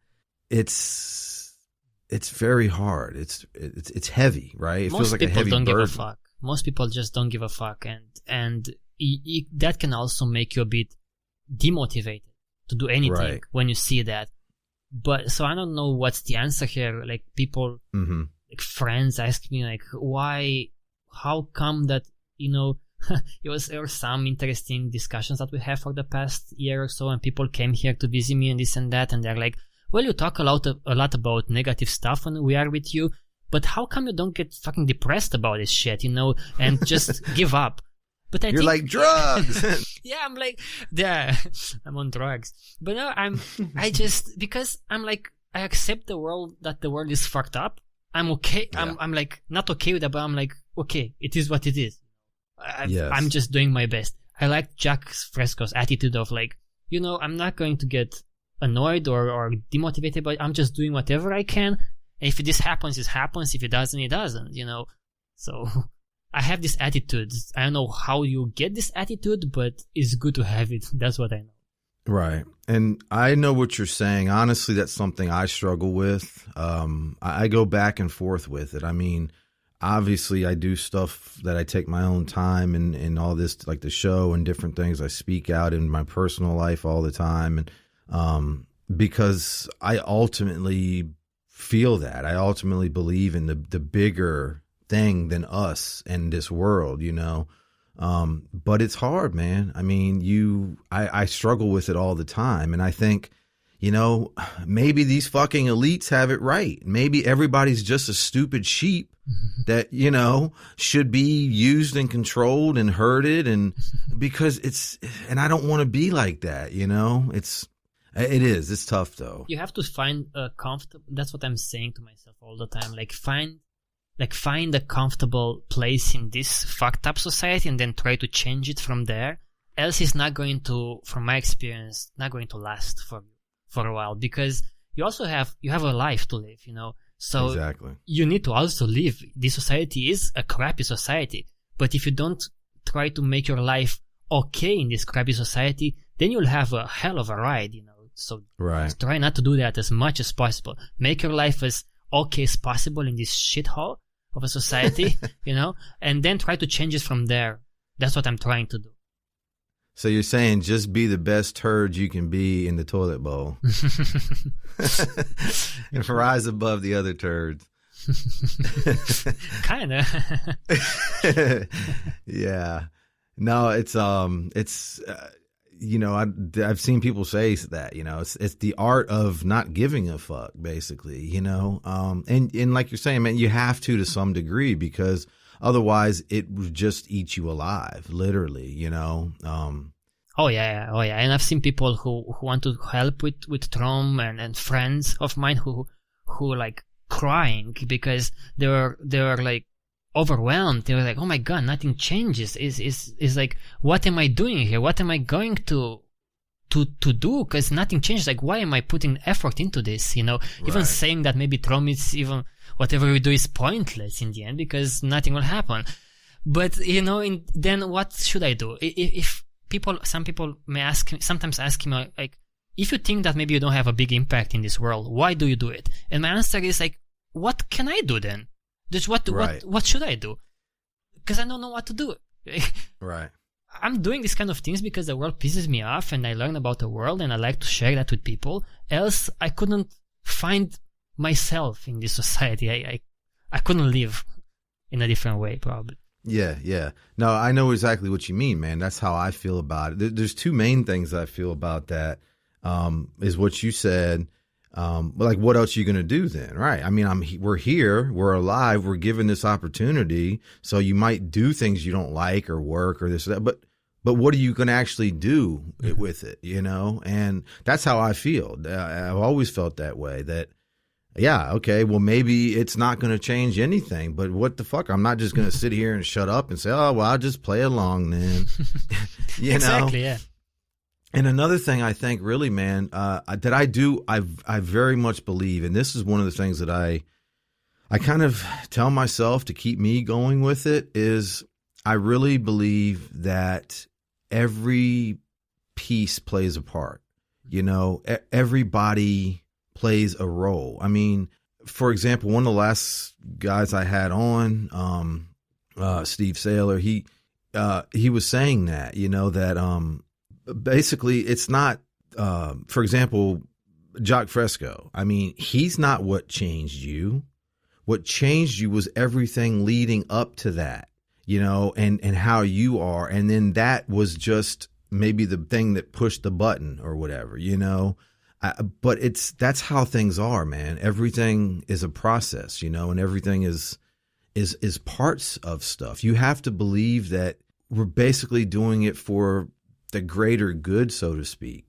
it's very hard. It's heavy, right? It feels like a heavy burden. Most people don't give a fuck. Most people just don't give a fuck, and that can also make you a bit demotivated to do anything, right, when you see that. But so I don't know what's the answer here. Like, people, like friends ask me, like, how come that, you know, there were some interesting discussions that we have for the past year or so, and people came here to visit me and this and that, and they're like, well, you talk a lot about negative stuff when we are with you, but how come you don't get fucking depressed about this shit, you know, and just give up? But you're think, like, drugs. Yeah, I'm like, yeah, I'm on drugs. But no, because I'm like, I accept that the world is fucked up. I'm okay. Yeah. I'm like, not okay with that, but I'm like, okay, it is what it is. Yes. I'm just doing my best. I like Jack Fresco's attitude of, like, you know, I'm not going to get annoyed or demotivated, but I'm just doing whatever I can. And if this happens, it happens. If it doesn't, it doesn't, you know. So I have this attitude. I don't know how you get this attitude, but it's good to have it. That's what I know. Right. And I know what you're saying. Honestly, that's something I struggle with. I go back and forth with it. I mean, obviously I do stuff that I take my own time and all this, like the show and different things. I speak out in my personal life all the time. And because I ultimately feel that. I ultimately believe in the bigger thing than us and this world, you know. But it's hard, man. I mean, I struggle with it all the time. And I think, you know, maybe these fucking elites have it right. Maybe everybody's just a stupid sheep that, you know, should be used and controlled and herded. And because and I don't want to be like that, you know. It's tough though. You have to find a comfortable, that's what I'm saying to myself all the time. Find a comfortable place in this fucked up society and then try to change it from there. Else it's not going to, from my experience, not going to last for a while, because you have a life to live, you know. So exactly. You need to also live. This society is a crappy society. But if you don't try to make your life okay in this crappy society, then you'll have a hell of a ride, you know. So right. Try not to do that as much as possible. Make your life as okay as possible in this shithole of a society, you know, and then try to change it from there. That's what I'm trying to do. So you're saying just be the best turd you can be in the toilet bowl and rise above the other turds. Kinda. Yeah. No, it's you know, I've seen people say that, you know, it's the art of not giving a fuck, basically, you know, and like you're saying, man, you have to some degree, because otherwise it would just eat you alive, literally, you know. Oh yeah, and I've seen people who want to help with TROM and friends of mine who like crying because they were like overwhelmed. They were like, oh my God, nothing changes. Is like, what am I doing here? What am I going to do? Because nothing changes. Like, why am I putting effort into this? Even Right. saying that maybe TROM is even whatever we do is pointless in the end because nothing will happen. But, then what should I do? If some people sometimes ask me, like, if you think that maybe you don't have a big impact in this world, why do you do it? And my answer is like, what can I do then? Just what should I do? Because I don't know what to do. Right. I'm doing these kind of things because the world pisses me off and I learn about the world and I like to share that with people. Else I couldn't find myself in this society. I couldn't live in a different way, probably. Yeah. No, I know exactly what you mean, man. That's how I feel about it. There's two main things I feel about that. Is what you said. Like, what else are you going to do then? Right. I mean, we're here, we're alive, we're given this opportunity. So you might do things you don't like or work or this or that, but what are you going to actually do with it? And that's how I feel. I've always felt that way, that, yeah, okay, well, maybe it's not going to change anything, but what the fuck? I'm not just going to sit here and shut up and say, oh, well, I'll just play along then. Exactly, yeah. And another thing I think really, man, that I very much believe, and this is one of the things that I kind of tell myself to keep me going with it, is I really believe that every piece plays a part. Everybody plays a role. I mean, for example, one of the last guys I had on, Steve Saylor, he was saying that, that basically it's not, for example, Jacques Fresco. I mean, he's not what changed you. What changed you was everything leading up to that, and how you are. And then that was just maybe the thing that pushed the button or whatever, but that's how things are, man. Everything is a process, and everything is parts of stuff. You have to believe that we're basically doing it for the greater good, so to speak,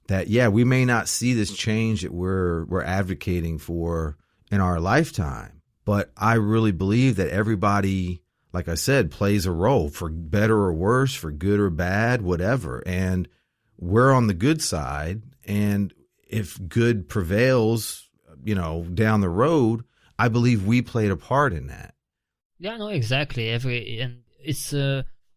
that, yeah, we may not see this change that we're advocating for in our lifetime, but I really believe that everybody, like I said, plays a role, for better or worse, for good or bad, whatever. And we're on the good side. And if good prevails, down the road, I believe we played a part in that. Yeah, no, exactly. And it's,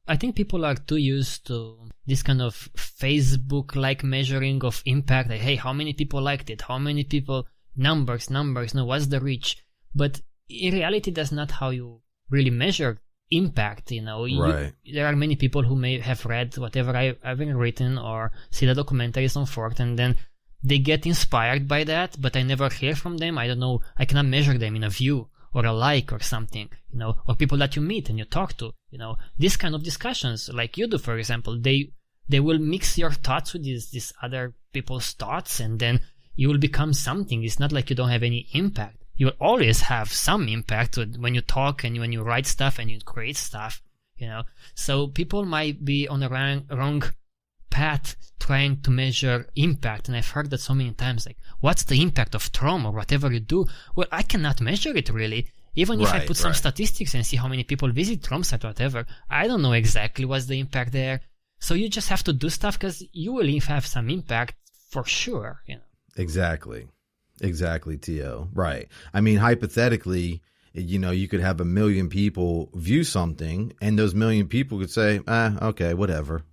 I think people are too used to this kind of Facebook-like measuring of impact. Like, hey, how many people liked it? How many people? Numbers. No, what's the reach? But in reality, that's not how you really measure impact. Right. There are many people who may have read whatever I've written or see the documentaries on Fort, and then they get inspired by that, but I never hear from them. I don't know. I cannot measure them in a view or a like or something, or people that you meet and you talk to, this kind of discussions like you do, for example, they will mix your thoughts with these other people's thoughts, and then you will become something. It's not like you don't have any impact. You will always have some impact when you talk and when you write stuff and you create stuff, So people might be on the wrong path trying to measure impact. And I've heard that so many times, like, what's the impact of TROM or whatever you do? Well, I cannot measure it really. Even if I put some statistics and see how many people visit TROM site or whatever, I don't know exactly what's the impact there. So you just have to do stuff because you will have some impact for sure, Exactly, T.O. Right. I mean, hypothetically, you could have 1 million people view something, and those 1 million people could say, okay, whatever.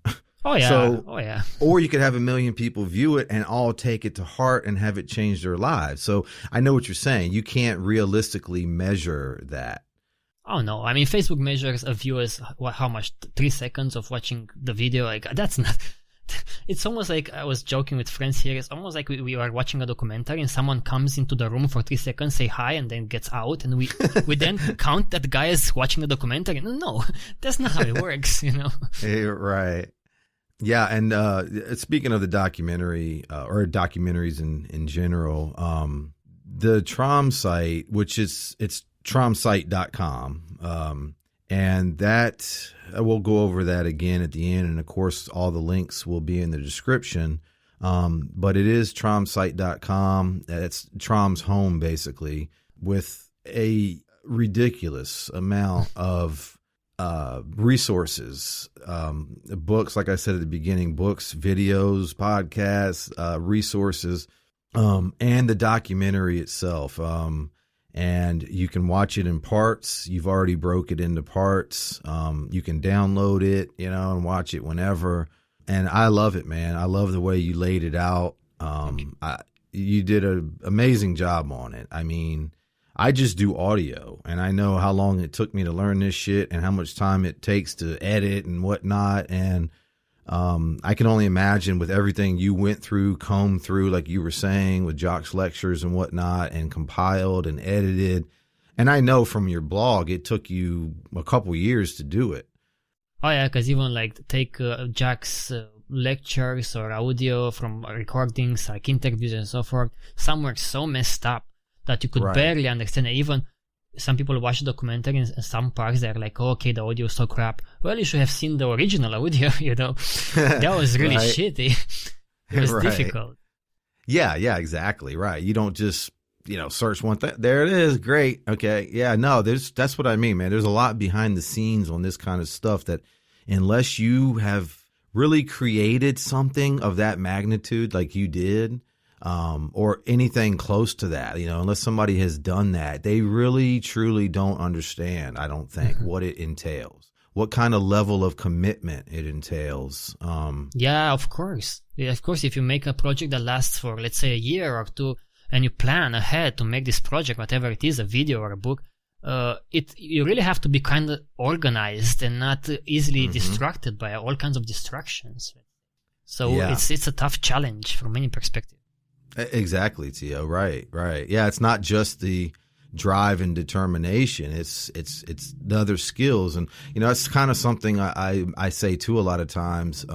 Oh, yeah. Or you could have 1 million people view it and all take it to heart and have it change their lives. So I know what you're saying. You can't realistically measure that. Oh, no. I mean, Facebook measures a view as how much? 3 seconds of watching the video. Like, that's not... It's almost like, I was joking with friends here, it's almost like we are watching a documentary and someone comes into the room for 3 seconds, say hi, and then gets out, and we then count that guy as watching the documentary. No, that's not how it works, Right. Yeah, and speaking of the documentary, or documentaries in general, the TROM site, which it's tromsite.com, and that, we'll go over that again at the end. And of course, all the links will be in the description. But it is tromsite.com. It's TROM's home, basically, with a ridiculous amount of resources, books, like I said at the beginning, books, videos, podcasts, resources, and the documentary itself. And you can watch it in parts. You've already broke it into parts. You can download it, and watch it whenever. And I love it, man. I love the way you laid it out. You did an amazing job on it. I mean, I just do audio, and I know how long it took me to learn this shit and how much time it takes to edit and whatnot. And I can only imagine with everything you went through, combed through, like you were saying, with Jock's lectures and whatnot, and compiled and edited. And I know from your blog, it took you a couple years to do it. Oh yeah, because even like take Jock's lectures or audio from recordings, like interviews and so forth, some were so messed up that you could barely understand it. Even some people watch the documentary and some parts they're like, oh, okay, the audio is so crap. Well, you should have seen the original audio, That was really shitty. It was difficult. Yeah, exactly. Right. You don't just, search one thing. There it is. Great. Okay. Yeah, no, that's what I mean, man. There's a lot behind the scenes on this kind of stuff that unless you have really created something of that magnitude like you did, or anything close to that, unless somebody has done that, they really, truly don't understand, I don't think, what it entails, what kind of level of commitment it entails. Yeah, of course. If you make a project that lasts for, let's say, a year or two, and you plan ahead to make this project, whatever it is, a video or a book, you really have to be kind of organized and not easily distracted by all kinds of distractions. So it's a tough challenge from many perspectives. Exactly, Tio. Right. Yeah, it's not just the drive and determination. It's the other skills, and it's kind of something I say too a lot of times.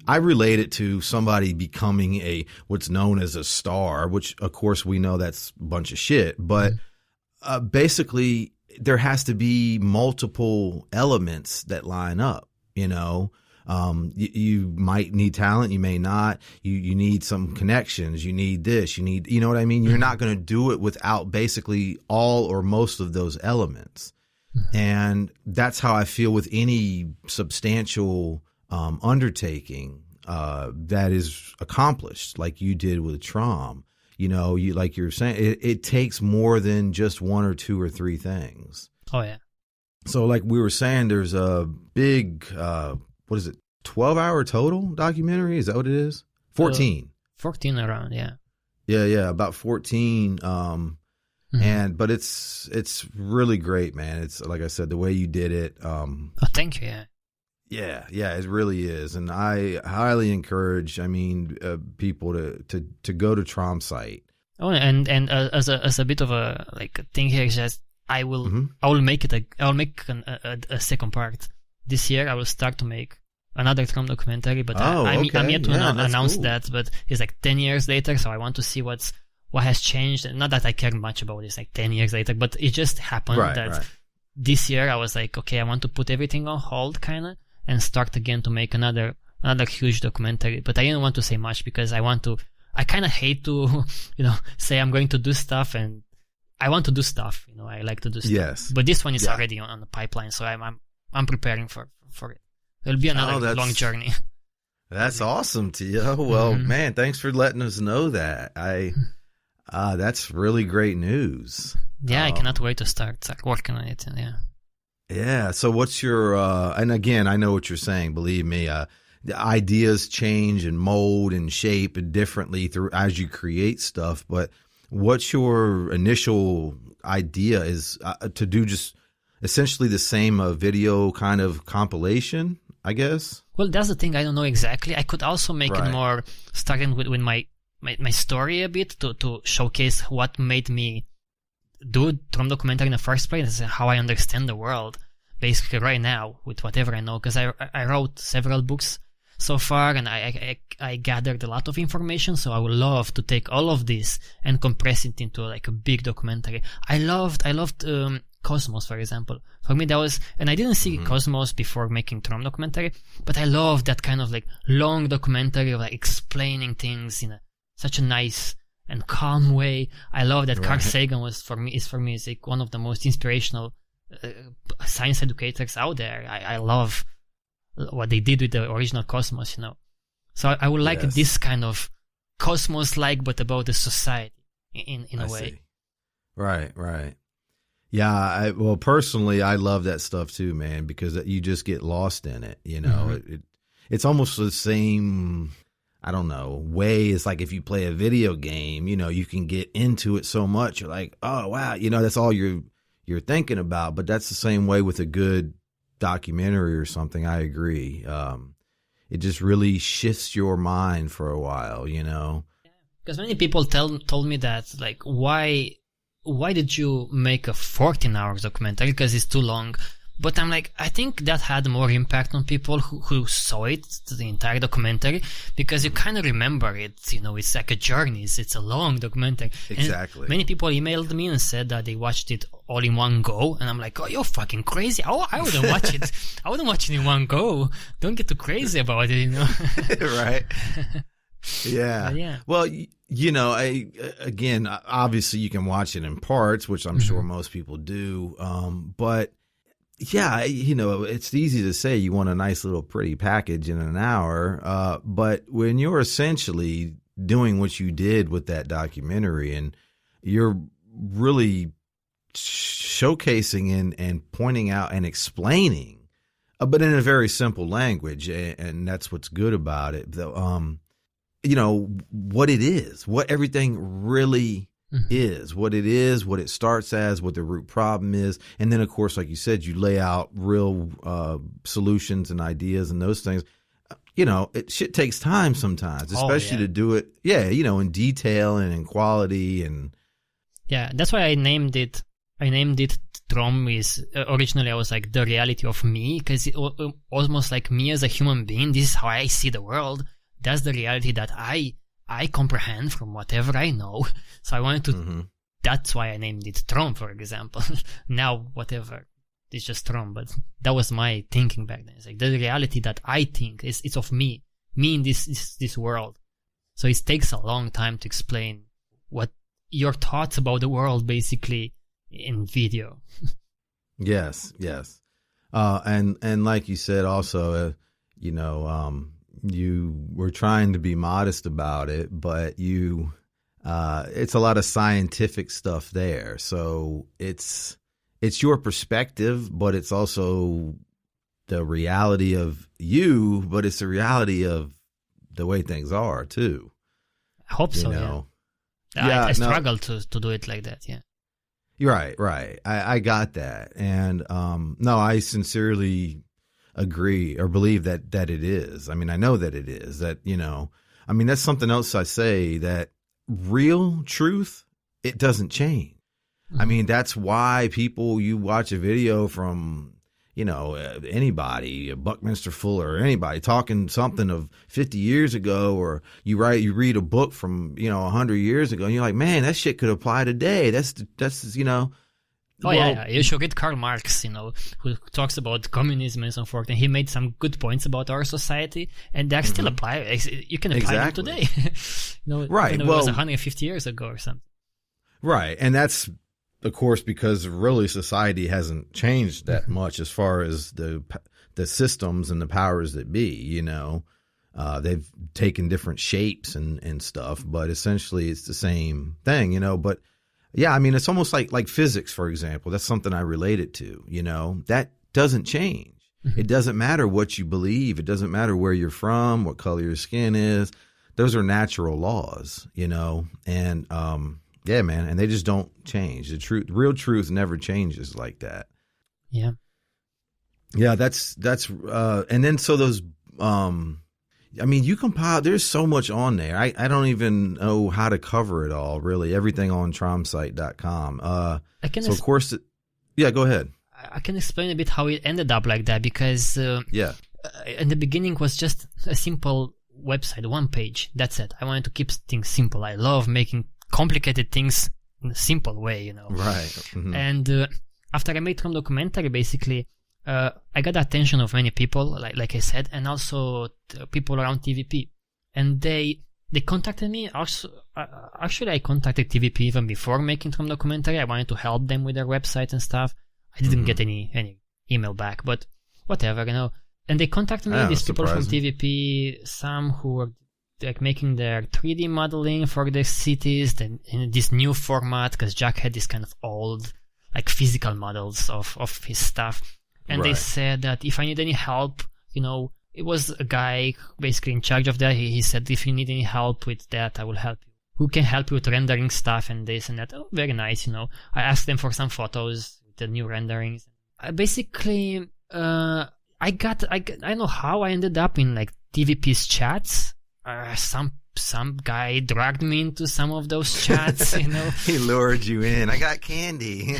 I relate it to somebody becoming what's known as a star, which of course we know that's a bunch of shit, but basically there has to be multiple elements that line up. You might need talent, you may not. You need some connections, you need this, you know what I mean? You're not going to do it without basically all or most of those elements. And that's how I feel with any substantial undertaking that is accomplished, like you did with TROM. Like you're saying, it takes more than just one or two or three things. Oh, yeah. So like we were saying, there's a big... what is it? 12-hour total documentary? Is that what it is? 14. 14 around, yeah. Yeah, about 14. But it's really great, man. It's like I said, the way you did it. Thank you. Yeah, it really is, and I highly encourage. People to go to TROM site. Oh, and as a bit of a thing here is just I will make a second part. This year I will start to make another TROM documentary, but I'm yet to announce that. But it's 10 years later, so I want to see what has changed. Not that I care much about this 10 years later, but it just happened this year I was okay, I want to put everything on hold, kind of, and start again to make another huge documentary. But I didn't want to say much because I kind of hate to, say I'm going to do stuff, and I want to do stuff. I like to do stuff. Yes. But this one is already on the pipeline, so I'm preparing for it. It'll be another long journey. That's awesome, Tio. Well, man, thanks for letting us know that. That's really great news. Yeah, I cannot wait to start working on it. Yeah. So what's your, and again, I know what you're saying, believe me, the ideas change and mold and shape differently as you create stuff. But what's your initial idea is to do just essentially the same video kind of compilation, I guess? Well, that's the thing. I don't know exactly. I could also make it more starting with my story a bit to showcase what made me do TROM documentary in the first place, and how I understand the world basically right now with whatever I know. Because I wrote several books so far, and I gathered a lot of information, so I would love to take all of this and compress it into a big documentary. I loved Cosmos, for example. For me, that was, and I didn't see Cosmos before making TROM documentary, but I loved that kind of long documentary of explaining things in such a nice and calm way. I love that Carl Right. Sagan is for me like one of the most inspirational science educators out there. I love what they did with the original Cosmos, you know. So I would like Yes. this kind of Cosmos-like, but about the society in a way. See. Right. Yeah, well, personally, I love that stuff too, man, because you just get lost in it. You know, it's almost the same, I don't know, way. It's like if you play a video game, you know, you can get into it so much. You're like, oh, wow, you know, that's all you're thinking about. But that's the same way with a good documentary or something. I agree. It just really shifts your mind for a while, you know. Because many people told me that, like, why did you make a 14-hour documentary? Because it's too long. But I'm like, I think that had more impact on people who saw it, the entire documentary, because you kind of remember it. You know, it's like a journey. It's a long documentary. Exactly. And many people emailed me and said that they watched it all in one go. And I'm like, oh, you're fucking crazy. I wouldn't watch it. I wouldn't watch it in one go. Don't get too crazy about it, you know? Right. Yeah. Yeah. Well, you know, again, obviously you can watch it in parts, which I'm sure most people do. But yeah, you know, it's easy to say you want a nice little pretty package in an hour. But when you're essentially doing what you did with that documentary and you're really showcasing and pointing out and explaining, but in a very simple language, and that's what's good about it. You know, what it is, what everything really is, what it is, what it starts as, what the root problem is. And then, of course, like you said, you lay out real solutions and ideas and those things. You know, shit takes time sometimes, especially to do it, you know, in detail and in quality. And yeah, that's why I named it TROM. Is originally I was like the reality of me, because it almost like me as a human being. This is how I see the world. That's the reality that I comprehend from whatever I know. So I wanted to, that's why I named it TROM, for example. Now, whatever, it's just TROM, but that was my thinking back then. It's like the reality that I think it's of me in this world. So it takes a long time to explain what your thoughts about the world basically in video. Yes. And like you said, also, you know, you were trying to be modest about it, but it's a lot of scientific stuff there. So it's your perspective, but it's also the reality of you, but it's the reality of the way things are too. I hope so. Know? Yeah. I struggle to do it like that. Yeah. You're right. I got that. And, no, I sincerely agree or believe that it is. I mean, I know that it is, that, you know, I mean, that's something else I say, that real truth, it doesn't change. I mean, that's why you watch a video from, you know, anybody, Buckminster Fuller, or anybody talking something of 50 years ago, or you read a book from, you know, 100 years ago, and you're like, man, that shit could apply today. That's, you know. Oh, yeah. You should read Karl Marx, you know, who talks about communism and so forth. And he made some good points about our society, and they still apply. You can apply them today. You know, right. It was 150 years ago or something. Right. And that's, of course, because really society hasn't changed that much as far as the systems and the powers that be, you know. They've taken different shapes and stuff, but essentially it's the same thing, you know. But yeah, I mean, it's almost like physics, for example. That's something I relate it to, you know. That doesn't change. It doesn't matter what you believe. It doesn't matter where you're from, what color your skin is. Those are natural laws, you know. And yeah, man, and they just don't change. The real truth never changes like that. Yeah. Yeah, that's and then so those I mean, you compile, there's so much on there. I don't even know how to cover it all, really. Everything on tromsite.com. Of course, yeah, go ahead. I can explain a bit how it ended up like that, because in the beginning was just a simple website, one page. That's it. I wanted to keep things simple. I love making complicated things in a simple way, you know. Right. Mm-hmm. And after I made TROM documentary, basically, I got the attention of many people, like I said, and also people around TVP. And they they contacted me. Also, actually, I contacted TVP even before making TROM documentary. I wanted to help them with their website and stuff. I didn't get any email back, but whatever, And they contacted me, these people from TVP, some who were like making their 3D modeling for the cities, then in this new format, because Jack had this kind of old, like physical models of his stuff. And they said that if I need any help, it was a guy basically in charge of that. He said, if you need any help with that, I will help you. Who can help you with rendering stuff and this and that? Oh, very nice, I asked them for some photos with the new renderings. Basically, I don't know how I ended up in like TVP's chats. Some guy dragged me into some of those chats, He lured you in. I got candy.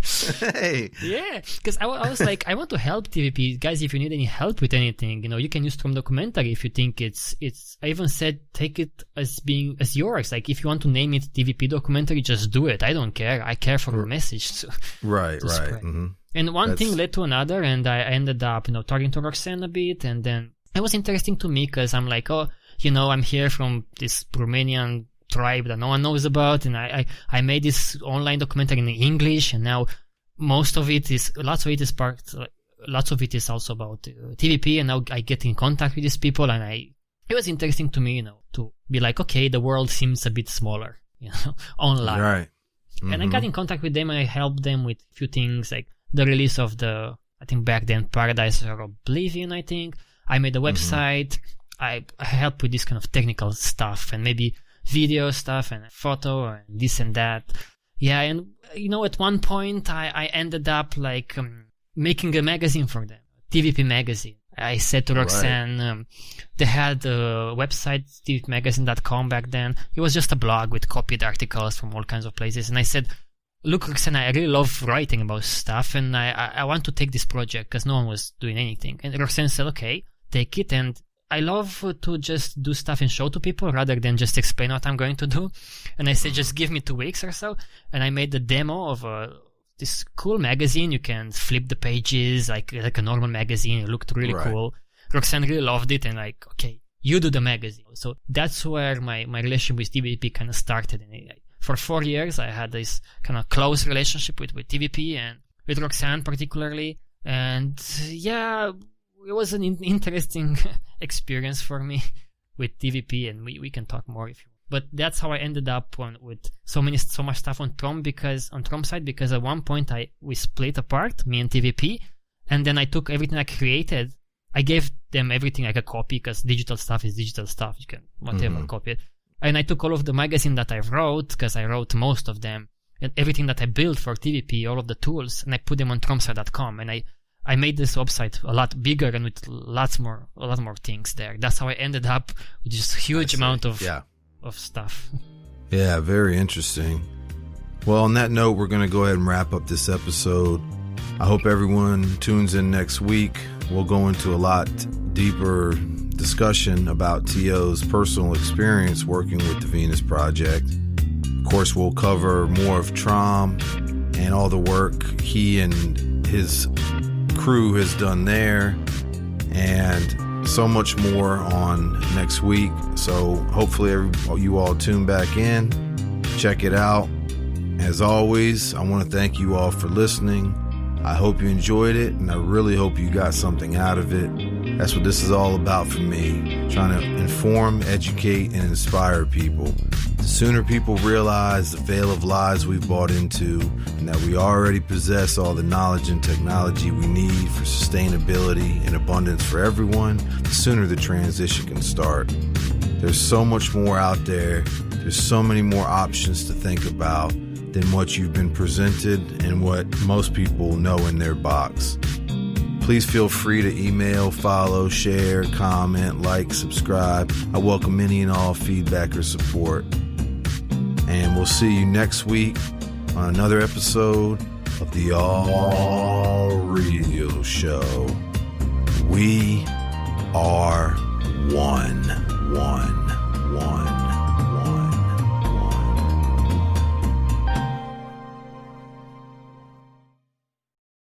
Hey. Yeah, because I was like, I want to help TVP. Guys, if you need any help with anything, you can use TROM documentary if you think it's, I even said, take it as yours. Like, if you want to name it TVP documentary, just do it. I don't care. I care for the message. Right. Mm-hmm. And one thing led to another, and I ended up, talking to Roxanne a bit, and then it was interesting to me because I'm like, I'm here from this Romanian tribe that no one knows about, and I made this online documentary in English, and now lots of it is also about TVP, and now I get in contact with these people, and it was interesting to me, to be like, okay, the world seems a bit smaller, online. Right. Mm-hmm. And I got in contact with them, and I helped them with a few things, like the release of I think back then, Paradise or Oblivion, I think. I made a website. I help with this kind of technical stuff and maybe video stuff and photo and this and that. Yeah, and at one point I ended up like making a magazine for them, TVP magazine. I said to Roxanne, they had a website, tvpmagazine.com back then. It was just a blog with copied articles from all kinds of places. And I said, look, Roxanne, I really love writing about stuff, and I want to take this project because no one was doing anything. And Roxanne said, okay, take it, and I love to just do stuff and show to people rather than just explain what I'm going to do. And I said, just give me 2 weeks or so. And I made the demo of this cool magazine. You can flip the pages like a normal magazine. It looked really cool. Roxanne really loved it, and like, okay, you do the magazine. So that's where my relationship with TVP kind of started. And for 4 years, I had this kind of close relationship with TVP and with Roxanne particularly. And yeah, it was an interesting experience for me with TVP, and we can talk more if you want. But that's how I ended up with so much stuff on TROM side, because at one point we split apart, me and TVP, and then I took everything I created. I gave them everything like a copy, because digital stuff is digital stuff. You can whatever copy it. And I took all of the magazine that I wrote, because I wrote most of them, and everything that I built for TVP, all of the tools, and I put them on tromsite.com, and I made this website a lot bigger and with a lot more things there. That's how I ended up with this huge amount of stuff. Yeah, very interesting. Well, on that note, we're going to go ahead and wrap up this episode. I hope everyone tunes in next week. We'll go into a lot deeper discussion about T.O.'s personal experience working with the Venus Project. Of course, we'll cover more of TROM and all the work he and his crew has done there, and so much more on next week. So hopefully you all tune back in, check it out. As always, I want to thank you all for listening. I hope you enjoyed it, and I really hope you got something out of it. That's what this is all about for me, trying to inform, educate, and inspire people. The sooner people realize the veil of lies we've bought into, and that we already possess all the knowledge and technology we need for sustainability and abundance for everyone, the sooner the transition can start. There's so much more out there. There's so many more options to think about than what you've been presented and what most people know in their box. Please feel free to email, follow, share, comment, like, subscribe. I welcome any and all feedback or support. And we'll see you next week on another episode of the All Real Show. We are one.